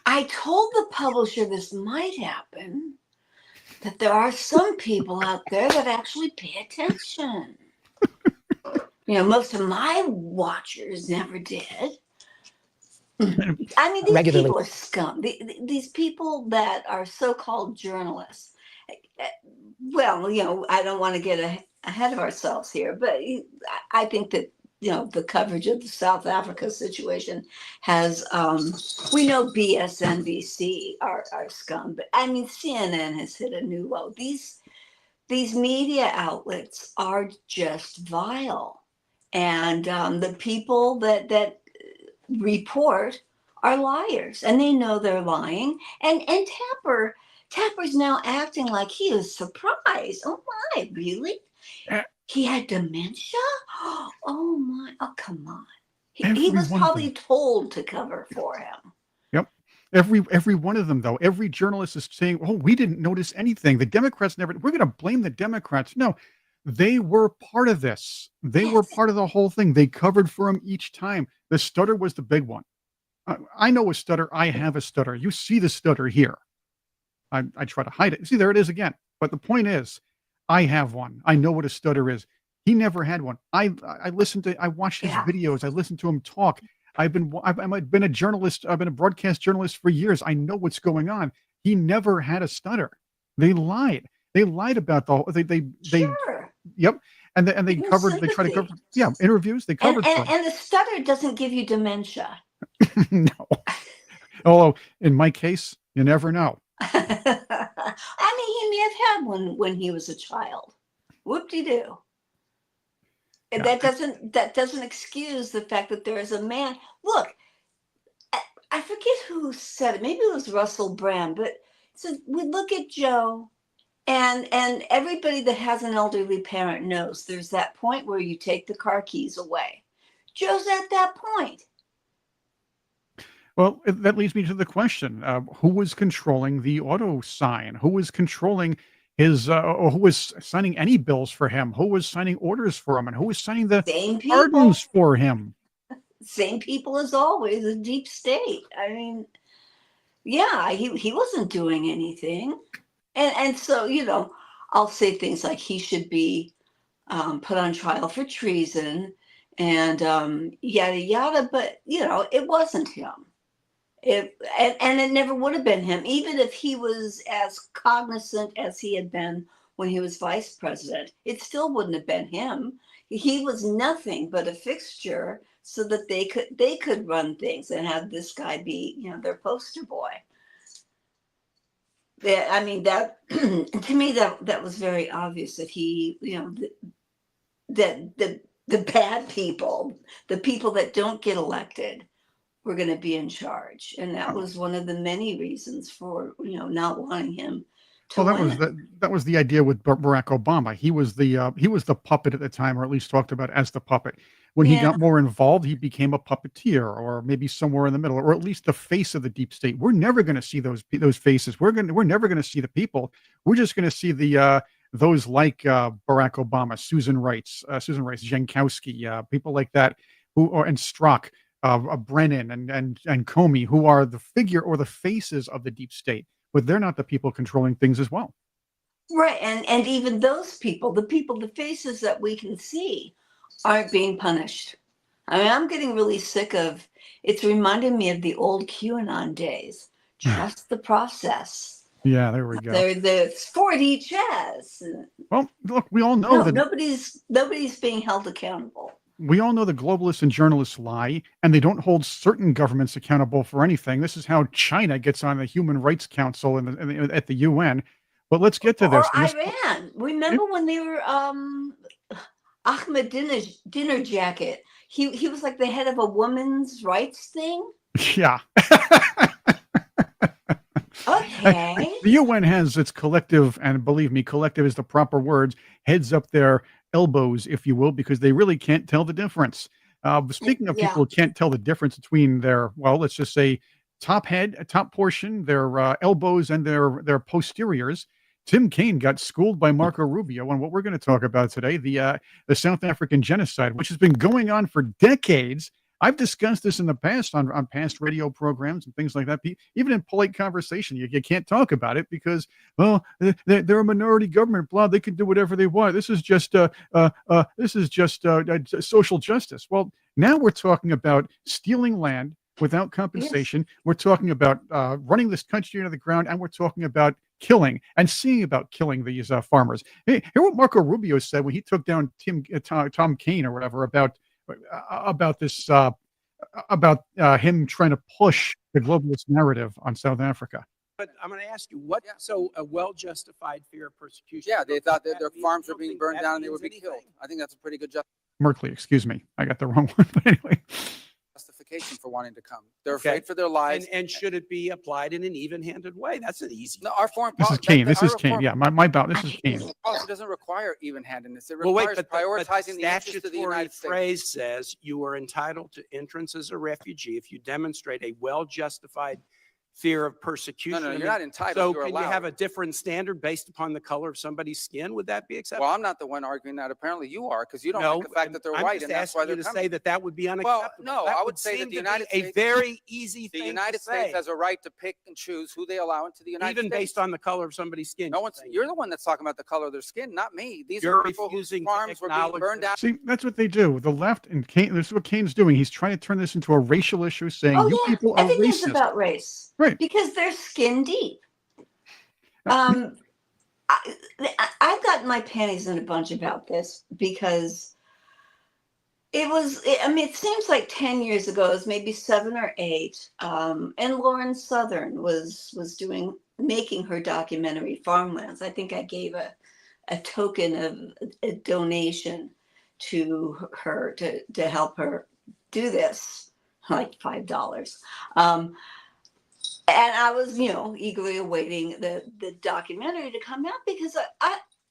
I told the publisher this might happen, that there are some people out there that actually pay attention. Most of my watchers never did. I mean, these regularly. people are scum. These people that are so-called journalists. Well, I don't want to get ahead of ourselves here, but I think that the coverage of the South Africa situation has, we know BSNBC are scum, but I mean, CNN has hit a new low. These media outlets are just vile. And the people that report are liars, and they know they're lying. And Tapper's now acting like he is surprised. Oh my, really? He had dementia? Oh my! Oh, come on. He was probably told to cover for him. Yep. Every one of them, though. Every journalist is saying, "Oh, we didn't notice anything. The Democrats never. We're going to blame the Democrats." No, they were part of this. They were part of the whole thing. They covered for him each time. The stutter was the big one. I know a stutter. I have a stutter. You see the stutter here. I try to hide it. See, there it is again. But the point is, I have one. I know what a stutter is. He never had one. I watched his videos. I listened to him talk. I've been a journalist. I've been a broadcast journalist for years. I know what's going on. He never had a stutter. They lied. They lied about the whole. Sure. Yep. And they covered. Sympathy. They tried to cover. Yeah, interviews. They covered. And the stutter doesn't give you dementia. No. Although in my case, you never know. I mean, he may have had one when he was a child. Whoop-de-doo. Yeah. That doesn't excuse the fact that there is a man. Look, I forget who said it. Maybe it was Russell Brand, but so we look at Joe, and everybody that has an elderly parent knows there's that point where you take the car keys away. Joe's at that point. Well, that leads me to the question: who was controlling the auto sign? Who was controlling his, or who was signing any bills for him? Who was signing orders for him, and who was signing the Same pardons people, for him? same people as always, a deep state. I mean, yeah, he wasn't doing anything. And so, I'll say things like he should be put on trial for treason and yada yada, but it wasn't him. And it never would have been him, even if he was as cognizant as he had been when he was vice president. It still wouldn't have been him. He was nothing but a fixture so that they could run things and have this guy be, their poster boy. I mean, that to me that was very obvious that he, that the bad people, the people that don't get elected, were going to be in charge, and that was one of the many reasons for not wanting him to Well, win. that was the idea with Barack Obama. He was the puppet at the time, or at least talked about as the puppet. When he Yeah, got more involved, he became a puppeteer, or maybe somewhere in the middle, or at least the face of the deep state. We're never going to see those faces. We're never going to see the people. We're just going to see the those like Barack Obama, Susan Rice, Jankowski, people like that, and Strzok, Brennan, and Comey, who are the figure or the faces of the deep state, but they're not the people controlling things as well. right. And even those people, the faces that we can see, aren't being punished. I mean, I'm getting really sick of. It's reminding me of the old QAnon days. Trust the process. Yeah, there we go. The sporty chess. Well, look, No, nobody's being held accountable. we all know the globalists and journalists lie, and they don't hold certain governments accountable for anything. This is how China gets on the Human Rights Council at the UN. But let's get to Or this. Iran. Remember when they were Ahmed dinner jacket? He was like the head of a women's rights thing. Yeah. Okay. The UN has its collective, and believe me, collective is the proper words, heads up their elbows, if you will, because they really can't tell the difference. Speaking of Yeah. people who can't tell the difference between their, well, let's just say top portion, their elbows and their posteriors, Tim Kaine got schooled by Marco Rubio on what we're going to talk about today, the South African genocide, which has been going on for decades. I've discussed this in the past on past radio programs and things like that. Even in polite conversation, you can't talk about it because, well, they're a minority government. Blah, they can do whatever they want. This is just social justice. Well, now we're talking about stealing land without Yes. compensation. We're talking about running this country into the ground, and we're talking about killing and seeing about killing these farmers. Hey, hear what Marco Rubio said when he took down Tom Kaine or whatever about this about him trying to push the globalist narrative on South Africa. But I'm going to ask you, what, so a well-justified fear of persecution? Yeah, they thought that That their means- farms you were don't being think burned that down and they means would be killed. anything? I think that's a pretty good Merkley, excuse me, I got the wrong one. But anyway, justification for wanting to come. They're Okay. afraid for their lives. And should it be applied in an even-handed way? That's an easy. No, our foreign this is policy. Kane. This is Kane. Yeah, my bout. This is Kane. Policy doesn't require even-handedness. It Well, wait, requires but prioritizing the the interests of the statutory United States. phrase says you are entitled to entrance as a refugee if you demonstrate a well-justified fear of persecution. No, I you're mean, not entitled. So You're can you allowed. have a different standard based upon the color of somebody's skin? Would that be acceptable? Well, I'm not the one arguing that. Apparently, you are, because you don't No, like the fact that they're I'm white, just and that's why asking you they're to coming. say that that would be unacceptable. no, That I would say that seem the to be United a States- very easy The thing United to States say, has a right to pick and choose who they allow into the United even States. based on the color of somebody's skin. No one's. You're the one that's talking about the color of their skin, not me. These You're are people whose refusing to farms were being acknowledge burned down. that. See, that's what they do. The left and Kane. This is what Kane's doing. He's trying to turn this into a racial issue, saying Oh you yeah, people are everything's racist. about race, Right. because they're skin deep. Uh, I've gotten my panties in a bunch about this because it seems like 10 years ago, it was maybe 7 or 8, and Lauren Southern was making her documentary Farmlands. I think I gave a token of a donation to her to help her do this, like $5. And I was, eagerly awaiting the documentary to come out, because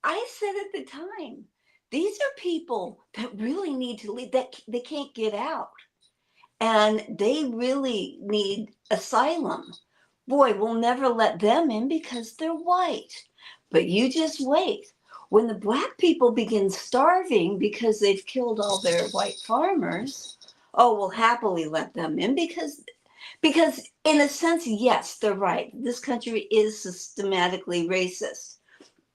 I said at the time, these are people that really need to leave, that they can't get out. and they really need asylum. Boy, we'll never let them in because they're white. But you just wait. When the black people begin starving because they've killed all their white farmers, oh, we'll happily let them in because in a sense, yes, they're right. This country is systematically racist,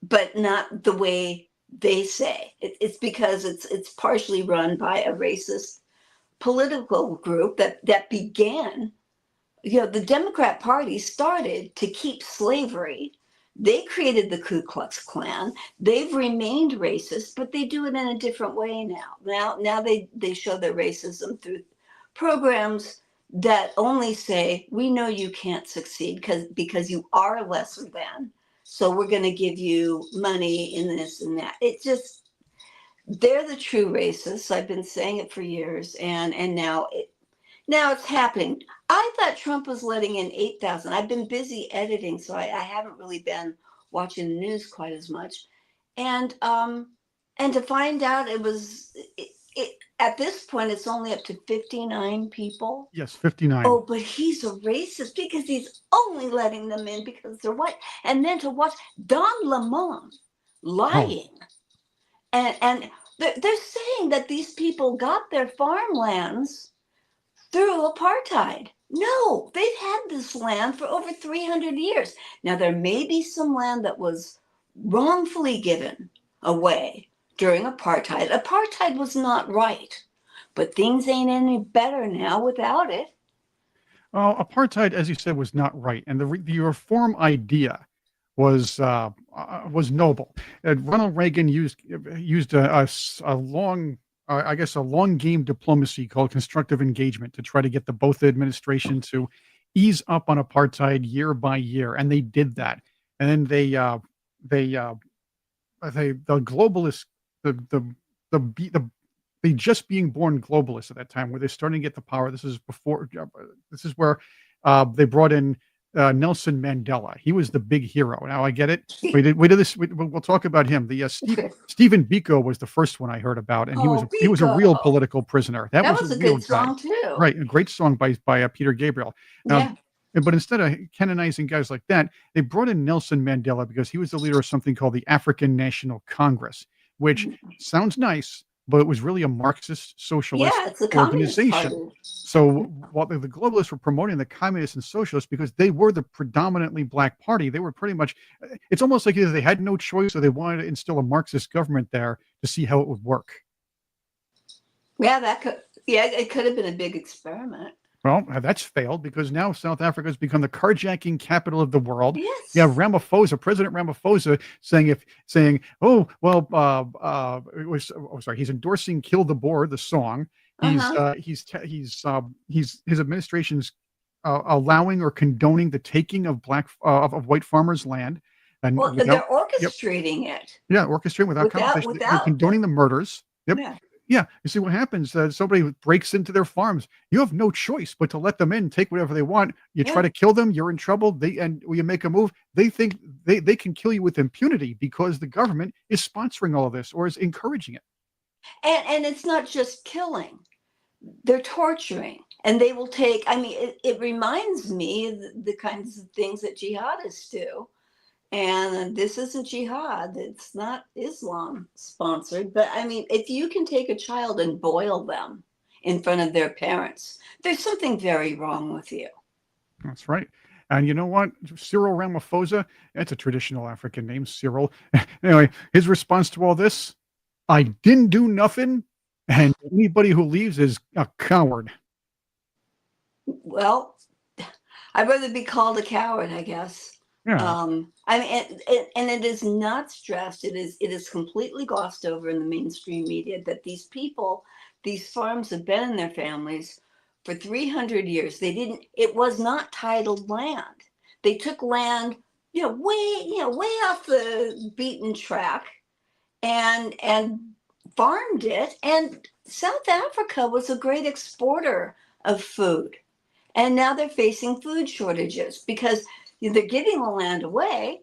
but not the way they say. It's because it's partially run by a racist political group that began. The Democrat Party started to keep slavery. They created the Ku Klux Klan. They've remained racist, but they do it in a different way now. Now they show their racism through programs that only say, we know you can't succeed because you are lesser than. So we're going to give you money in this and that. They're the true racists. I've been saying it for years, and now it's happening. I thought Trump was letting in 8,000. I've been busy editing, so I haven't really been watching the news quite as much. And to find out at this point it's only up to 59 people. Yes, 59. Oh, but he's a racist because he's only letting them in because they're white. And then to watch Don Lemon lying. And they're saying that these people got their farmlands through apartheid. No, they've had this land for over 300 years. Now, there may be some land that was wrongfully given away during apartheid. Apartheid was not right, but things ain't any better now without it. Apartheid, as you said, was not right, and the reform idea was noble. Ronald Reagan used a long, I guess, a long game diplomacy called constructive engagement to try to get both administration to ease up on apartheid year by year, and they did that. And then the globalists, the just being born globalists at that time, where they're starting to get the power. This is where they brought in Nelson Mandela. He was the big hero. Now I get it. We did this. We'll talk about him. Stephen Biko was the first one I heard about, and he was a real political prisoner. That was a real good song too. Right, a great song by Peter Gabriel. Yeah. But instead of canonizing guys like that, they brought in Nelson Mandela because he was the leader of something called the African National Congress, which sounds nice, but it was really a Marxist socialist it's a communist organization. party. So while the globalists were promoting the communists and socialists because they were the predominantly black party, they were pretty much, it's almost like either they had no choice or they wanted to instill a Marxist government there to see how it would work. Yeah, it could have been a big experiment. Well, that's failed because now South Africa has become the carjacking capital of the world. Yes. You have President Ramaphosa saying, oh, well, he's endorsing "Kill the Boer," the song. His administration's allowing or condoning the taking of of white farmers' land. And they're orchestrating it. Yeah, orchestrating without compensation. They're condoning the murders. Yep. Yeah, you see what happens. Somebody breaks into their farms. You have no choice but to let them in, take whatever they want. You try to kill them, you're in trouble. When you make a move, they think they can kill you with impunity because the government is sponsoring all of this or is encouraging it. And it's not just killing; they're torturing, and they will take. I mean, it reminds me of the kinds of things that jihadists do. And this isn't jihad. It's not Islam sponsored. But I mean, if you can take a child and boil them in front of their parents, there's something very wrong with you. That's right. And you know what? Cyril Ramaphosa, that's a traditional African name, Cyril. Anyway, his response to all this, I didn't do nothing. And anybody who leaves is a coward. Well, I'd rather be called a coward, I guess. Yeah. I mean, and it is not stressed. It is completely glossed over in the mainstream media that these farms have been in their families for 300 years. It was not titled land. They took land, way off the beaten track and farmed it. And South Africa was a great exporter of food. And now they're facing food shortages because they're giving the land away,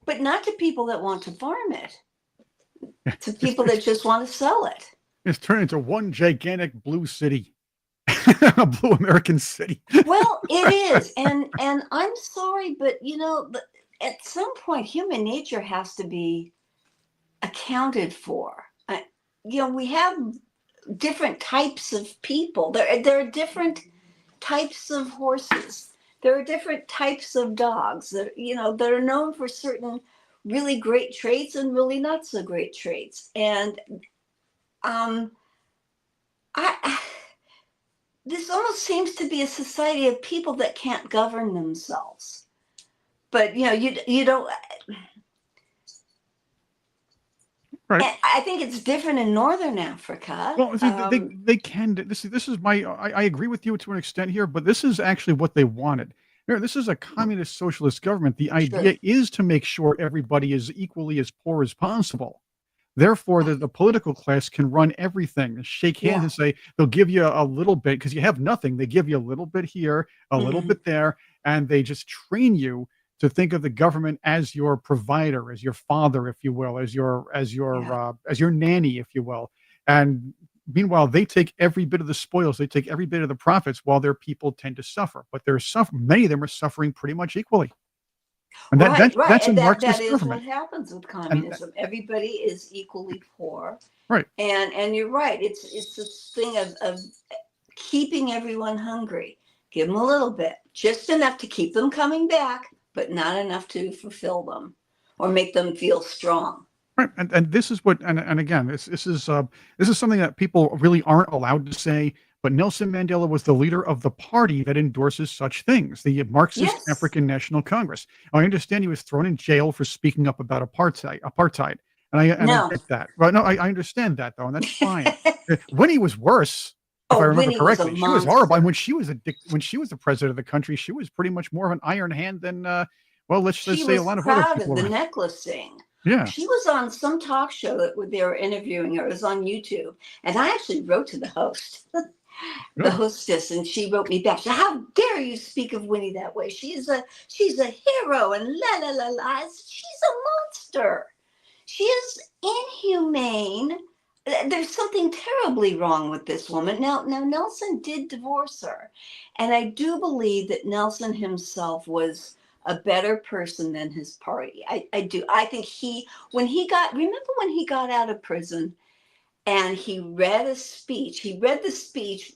but not to people that want to farm it, to people that just want to sell it. It's turned into one gigantic blue city. A blue American city. Well, it is, and I'm sorry, but at some point, human nature has to be accounted for. We have different types of people. There are different types of horses. There are different types of dogs that are known for certain really great traits and really not so great traits. And I this almost seems to be a society of people that can't govern themselves. But you don't. Right. I think it's different in Northern Africa. Well, see, they can. This is my. I agree with you to an extent here, but this is actually what they wanted. This is a communist socialist government. The idea is to make sure everybody is equally as poor as possible. Therefore, the political class can run everything, shake hands and say they'll give you a little bit because you have nothing. They give you a little bit here, a little bit there, and they just train you to think of the government as your provider, as your father, if you will, as your nanny, if you will. And meanwhile, they take every bit of the spoils, they take every bit of the profits, while their people tend to suffer. But many of them are suffering pretty much equally. And that's a Marxist that is government. what happens with communism. Everybody is equally poor. Right. And you're right. It's this thing of keeping everyone hungry. Give them a little bit, just enough to keep them coming back, but not enough to fulfill them or make them feel strong. Right. And this is what, and again, this is something that people really aren't allowed to say. But Nelson Mandela was the leader of the party that endorses such things, the Marxist African National Congress. I understand he was thrown in jail for speaking up about apartheid. And I get that. Well, no, I understand that, though, and that's fine. Winnie was worse, if I remember correctly. She was horrible. And when she was the president of the country, she was pretty much more of an iron hand than, let's just say a lot of other people. The necklacing. Yeah. She was on some talk show that they were interviewing her. It was on YouTube. And I actually wrote to the host. The hostess, and she wrote me back. How dare you speak of Winnie that way? She's a hero, and la la la la. She's a monster. She is inhumane. There's something terribly wrong with this woman. Now Nelson did divorce her, and I do believe that Nelson himself was a better person than his party. I do. I think when he got out of prison. And he read the speech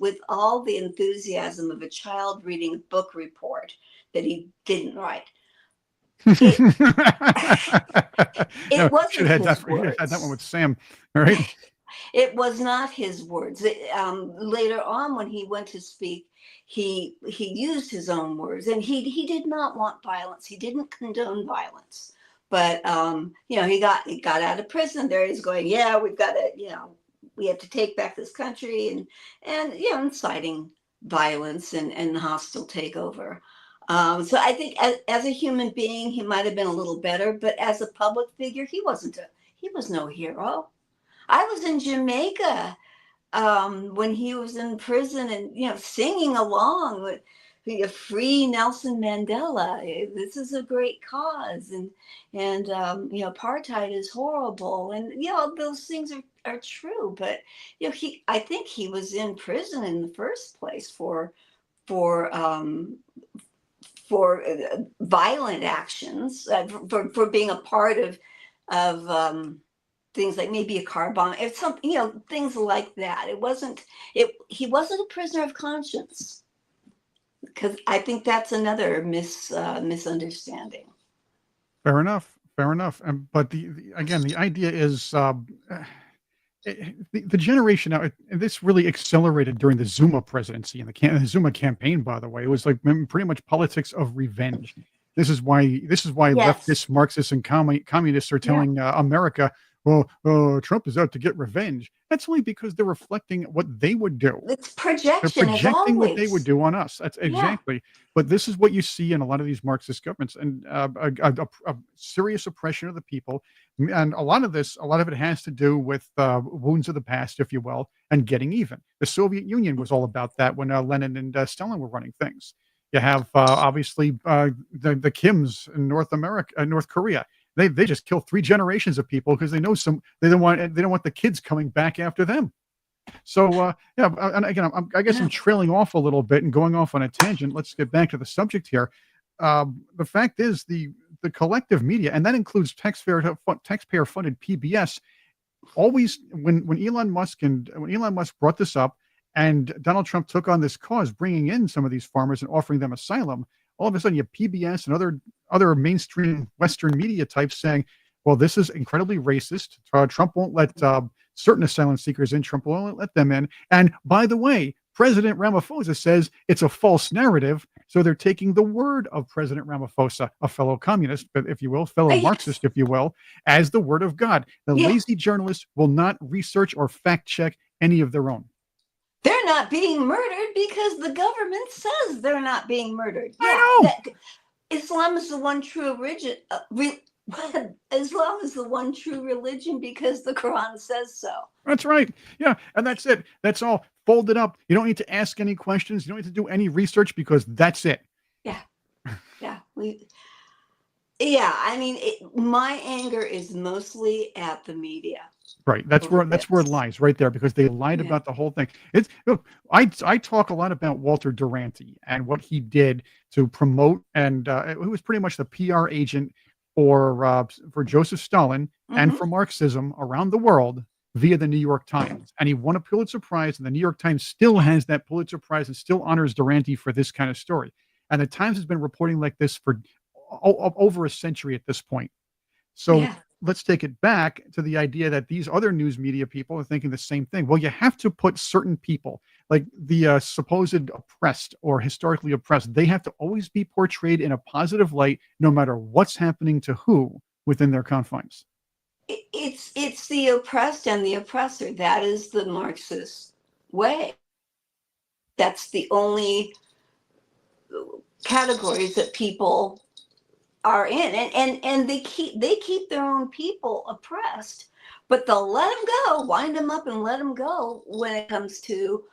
with all the enthusiasm of a child reading a book report that he didn't write. It wasn't his words. You had that one with Sam, all right? It was not his words. Later on, when he went to speak, he used his own words, and he did not want violence. He didn't condone violence. But he got out of prison. There he's going, we've got to, we have to take back this country, and inciting violence and hostile takeover. So I think as a human being, he might have been a little better, but as a public figure, he was no hero. I was in Jamaica when he was in prison, and singing along with free Nelson Mandela. This is a great cause, and apartheid is horrible, and those things are true. But I think he was in prison in the first place for violent actions, for being a part of things like maybe a car bomb, if something, things like that. He wasn't a prisoner of conscience. Because I think that's another misunderstanding. Fair enough. But the idea is the generation now. This really accelerated during the Zuma presidency and the Zuma campaign. By the way, it was like pretty much politics of revenge. This is why leftists, Marxists, and communists are telling America, well, Trump is out to get revenge. That's only because they're reflecting what they would do. It's projection. They're projecting what they would do on us. That's exactly. Yeah. But this is what you see in a lot of these Marxist governments, and a serious oppression of the people. And a lot of it has to do with wounds of the past, if you will, and getting even. The Soviet Union was all about that when Lenin and Stalin were running things. You have obviously the Kims in North Korea. They just kill 3 generations of people because they know they don't want the kids coming back after them. So yeah, and again, I guess I'm trailing off a little bit and going off on a tangent. Let's get back to the subject here. The fact is, the collective media, and that includes taxpayer funded PBS, always when Elon Musk brought this up, and Donald Trump took on this cause, bringing in some of these farmers and offering them asylum. All of a sudden, you have PBS and other mainstream Western media types saying, "Well, this is incredibly racist. Trump won't let certain asylum seekers in. Trump won't let them in." And by the way, President Ramaphosa says it's a false narrative. So they're taking the word of President Ramaphosa, a fellow communist, if you will, fellow Marxist, if you will, as the word of God. The lazy journalists will not research or fact check any of their own. They're not being murdered because the government says they're not being murdered. I know. Islam is the one true religion. Islam is the one true religion because the Quran says so. That's right. Yeah, and that's it. That's all. Fold it up. You don't need to ask any questions. You don't need to do any research because that's it. Yeah, yeah. I mean, my anger is mostly at the media. Right. That's where it lies right there, because they lied about the whole thing. It's look, I talk a lot about Walter Duranty and what he did to promote, and it was pretty much the PR agent for Joseph Stalin and for Marxism around the world via the New York Times. And he won a Pulitzer Prize, and the New York Times still has that Pulitzer Prize and still honors Duranty for this kind of story. And the Times has been reporting like this for over a century at this point. So let's take it back to the idea that these other news media people are thinking the same thing. Well, you have to put certain people, like the supposed oppressed or historically oppressed, they have to always be portrayed in a positive light, no matter what's happening to who within their confines. It's the oppressed and the oppressor. That is the Marxist way. That's the only categories that people are in, and they keep their own people oppressed, but they'll let them go, wind them up and let them go when it comes to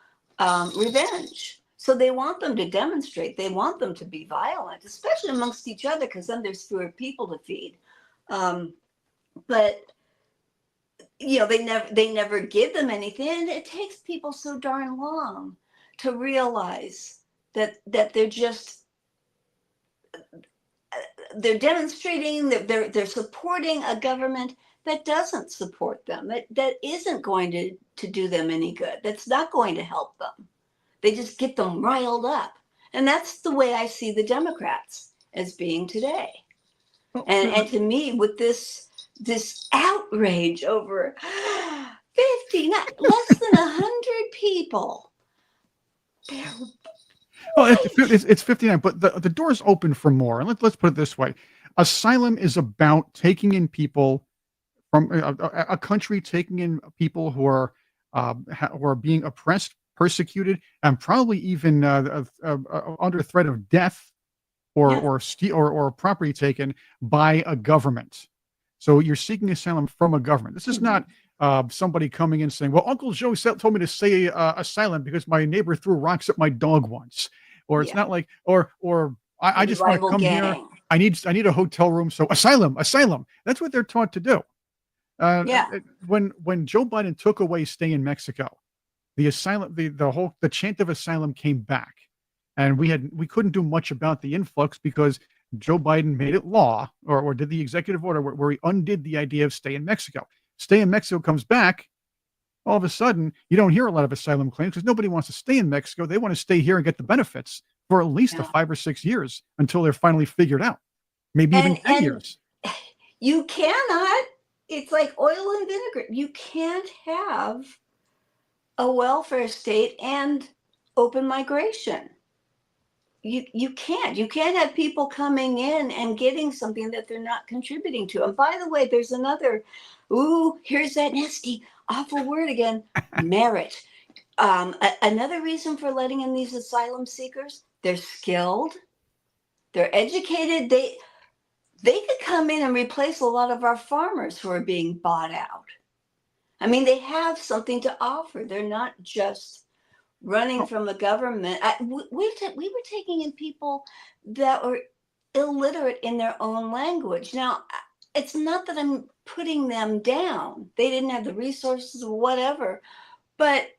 revenge. So they want them to demonstrate. They want them to be violent, especially amongst each other, because then there's fewer people to feed. But they never give them anything, and it takes people so darn long to realize that they're demonstrating, that they're supporting a government that doesn't support them, that isn't going to do them any good, that's not going to help them. They just get them riled up. And that's the way I see the Democrats as being today. And to me, with this outrage over 50, less than 100 people. Well, it's 59, but the door's open for more. And let's put it this way. Asylum is about taking in people from a country, taking in people who are being oppressed, persecuted, and probably even under threat of death or property taken by a government. So you're seeking asylum from a government. This is not somebody coming in saying, "Well, Uncle Joe told me to say asylum because my neighbor threw rocks at my dog once," or it's not like, or I just want to come here. I need a hotel room, so asylum. That's what they're taught to do. When Joe Biden took away stay in Mexico, the asylum, the chant of asylum came back, and we couldn't do much about the influx because Joe Biden made it law or did the executive order where he undid the idea of stay in Mexico. Stay in Mexico comes back. All of a sudden, you don't hear a lot of asylum claims because nobody wants to stay in Mexico. They want to stay here and get the benefits for at least 5 or 6 years until they're finally figured out. Maybe even 10 years. You cannot, it's like oil and vinegar. You can't have a welfare state and open migration. You can't have people coming in and getting something that they're not contributing to. And by the way, there's another, here's that nasty, awful word again, merit. Another reason for letting in these asylum seekers, they're skilled, they're educated, they could come in and replace a lot of our farmers who are being bought out. I mean, they have something to offer. They're not just running from a government. We were taking in people that were illiterate in their own language. Now, it's not that I'm putting them down. They didn't have the resources or whatever, but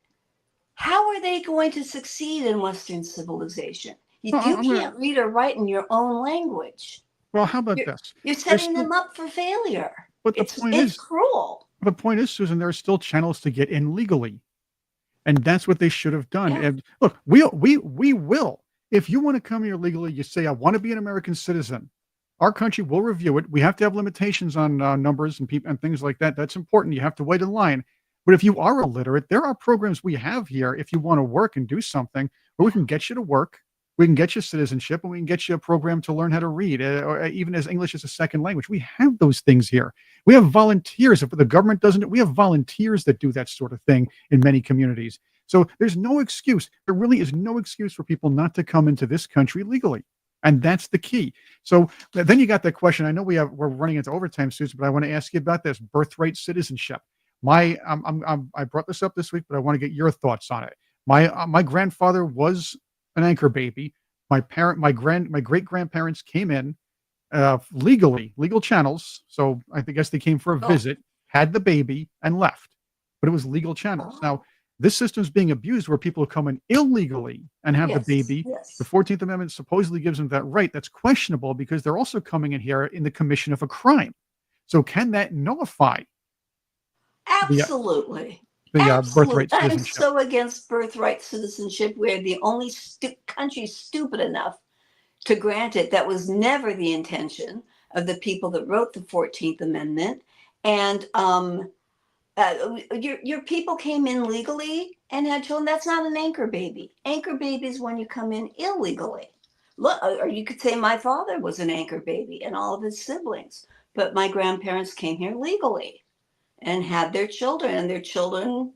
how are they going to succeed in Western civilization? If Well, you I'm gonna, can't read or write in your own language, well, how about you're this? you're There's setting still, them up for failure. but It's cruel. the point is, Susan, there are still channels to get in legally. And that's what they should have done. Yeah. And look, we will. If you want to come here legally, you say, I want to be an American citizen. Our country will review it. We have to have limitations on numbers and people and things like that. That's important. You have to wait in line. But if you are illiterate, there are programs we have here if you want to work and do something where we can get you to work. We can get you citizenship and we can get you a program to learn how to read, or even as English as a second language. We have those things here. We have volunteers. If the government doesn't, we have volunteers that do that sort of thing in many communities. So there's no excuse. There really is no excuse for people not to come into this country legally. And that's the key. So then you got that question. I know we're running into overtime, Susan, but I want to ask you about this birthright citizenship. I brought this up this week, but I want to get your thoughts on it. My grandfather was an anchor baby. My great grandparents came in legally, legal channels. So I guess they came for a visit, had the baby, and left. But it was legal channels. Now, this system's being abused where people come in illegally and have the baby. Yes. The 14th Amendment supposedly gives them that right. That's questionable because they're also coming in here in the commission of a crime. So can that nullify Absolutely. the Absolutely. birthright I'm citizenship? so against birthright citizenship. We're the only country stupid enough to grant it. That was never the intention of the people that wrote the 14th Amendment. And your people came in legally and had children. That's not an anchor baby. Anchor baby is when you come in illegally. Look, or you could say my father was an anchor baby and all of his siblings, but my grandparents came here legally and had their children, and their children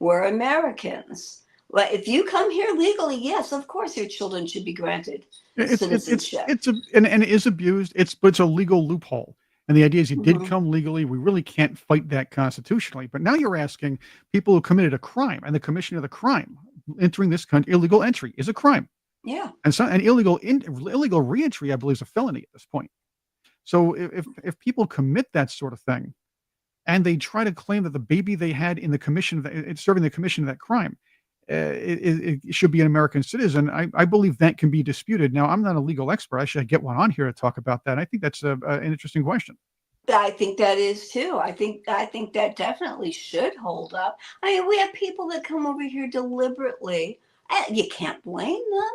were Americans. Well, if you come here legally, yes, of course your children should be granted citizenship. And it is abused. But it's a legal loophole. And the idea is you did Mhm. come legally. We really can't fight that constitutionally. But now you're asking people who committed a crime and the commission of the crime entering this country, illegal entry is a crime. Yeah. And so an illegal reentry, I believe, is a felony at this point. So if people commit that sort of thing and they try to claim that the baby they had in the commission of it's serving the commission of that crime, it should be an American citizen. I believe that can be disputed. Now, I'm not a legal expert. I should get one on here to talk about that. I think that's an interesting question. I think that is too. I think that definitely should hold up. I mean, we have people that come over here deliberately. You can't blame them.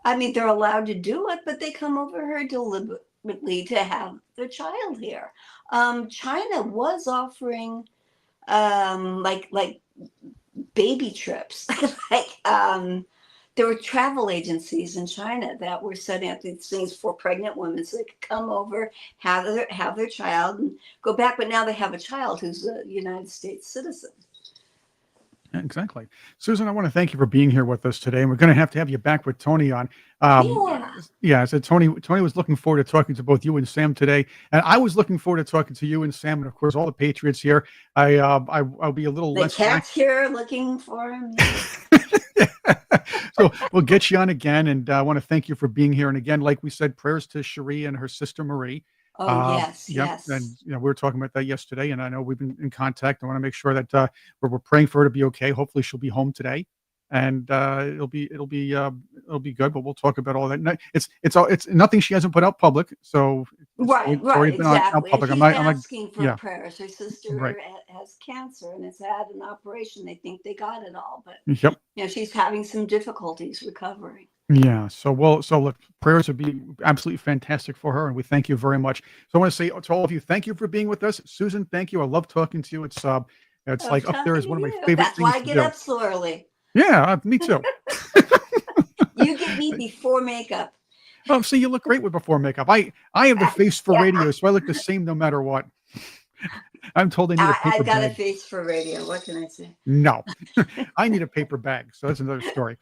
I mean, they're allowed to do it, but they come over here deliberately to have their child here. China was offering like baby trips. There were travel agencies in China that were setting up these things for pregnant women so they could come over, have their child, and go back. But now they have a child who's a United States citizen. Yeah, exactly. Susan, I want to thank you for being here with us today. And we're going to have you back with Tony on. Yeah. So Tony was looking forward to talking to both you and Sam today. And I was looking forward to talking to you and Sam, and of course, all the Patriots here. I'll be a little The less. cat's here looking for him. So we'll get you on again. And I want to thank you for being here. And again, like we said, prayers to Cherie and her sister Marie. Oh, yes, Yep. yes. And we were talking about that yesterday, and I know we've been in contact. I want to make sure that we're praying for her to be okay. Hopefully, she'll be home today, and it'll be good. But we'll talk about all that. It's nothing she hasn't put out public. So Right, already been out exactly. public. And I'm she's not. asking for Yeah. prayers. Her sister Right. has cancer and has had an operation. They think they got it all, but Yep. she's having some difficulties recovering. Yeah. So look, prayers would be absolutely fantastic for her, and we thank you very much. So I want to say to all of you, thank you for being with us. Susan, thank you. I love talking to you. It's like up there is one of my favorite That's things why I to get do. up so early. Yeah, me too. You get me before makeup. Oh, see, you look great with before makeup. I have the face for radio, so I look the same no matter what. I'm told I need a paper I've got a bag. face for radio. What can I say? No, I need a paper bag. So that's another story.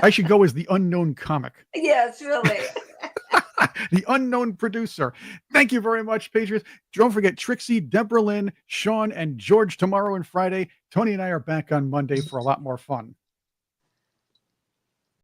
I should go as the unknown comic, Yes, really. the unknown producer. Thank you very much, Patriots. Don't forget Trixie, Deborah Lynn, Sean, and George tomorrow and Friday. Tony and I are back on Monday for a lot more fun.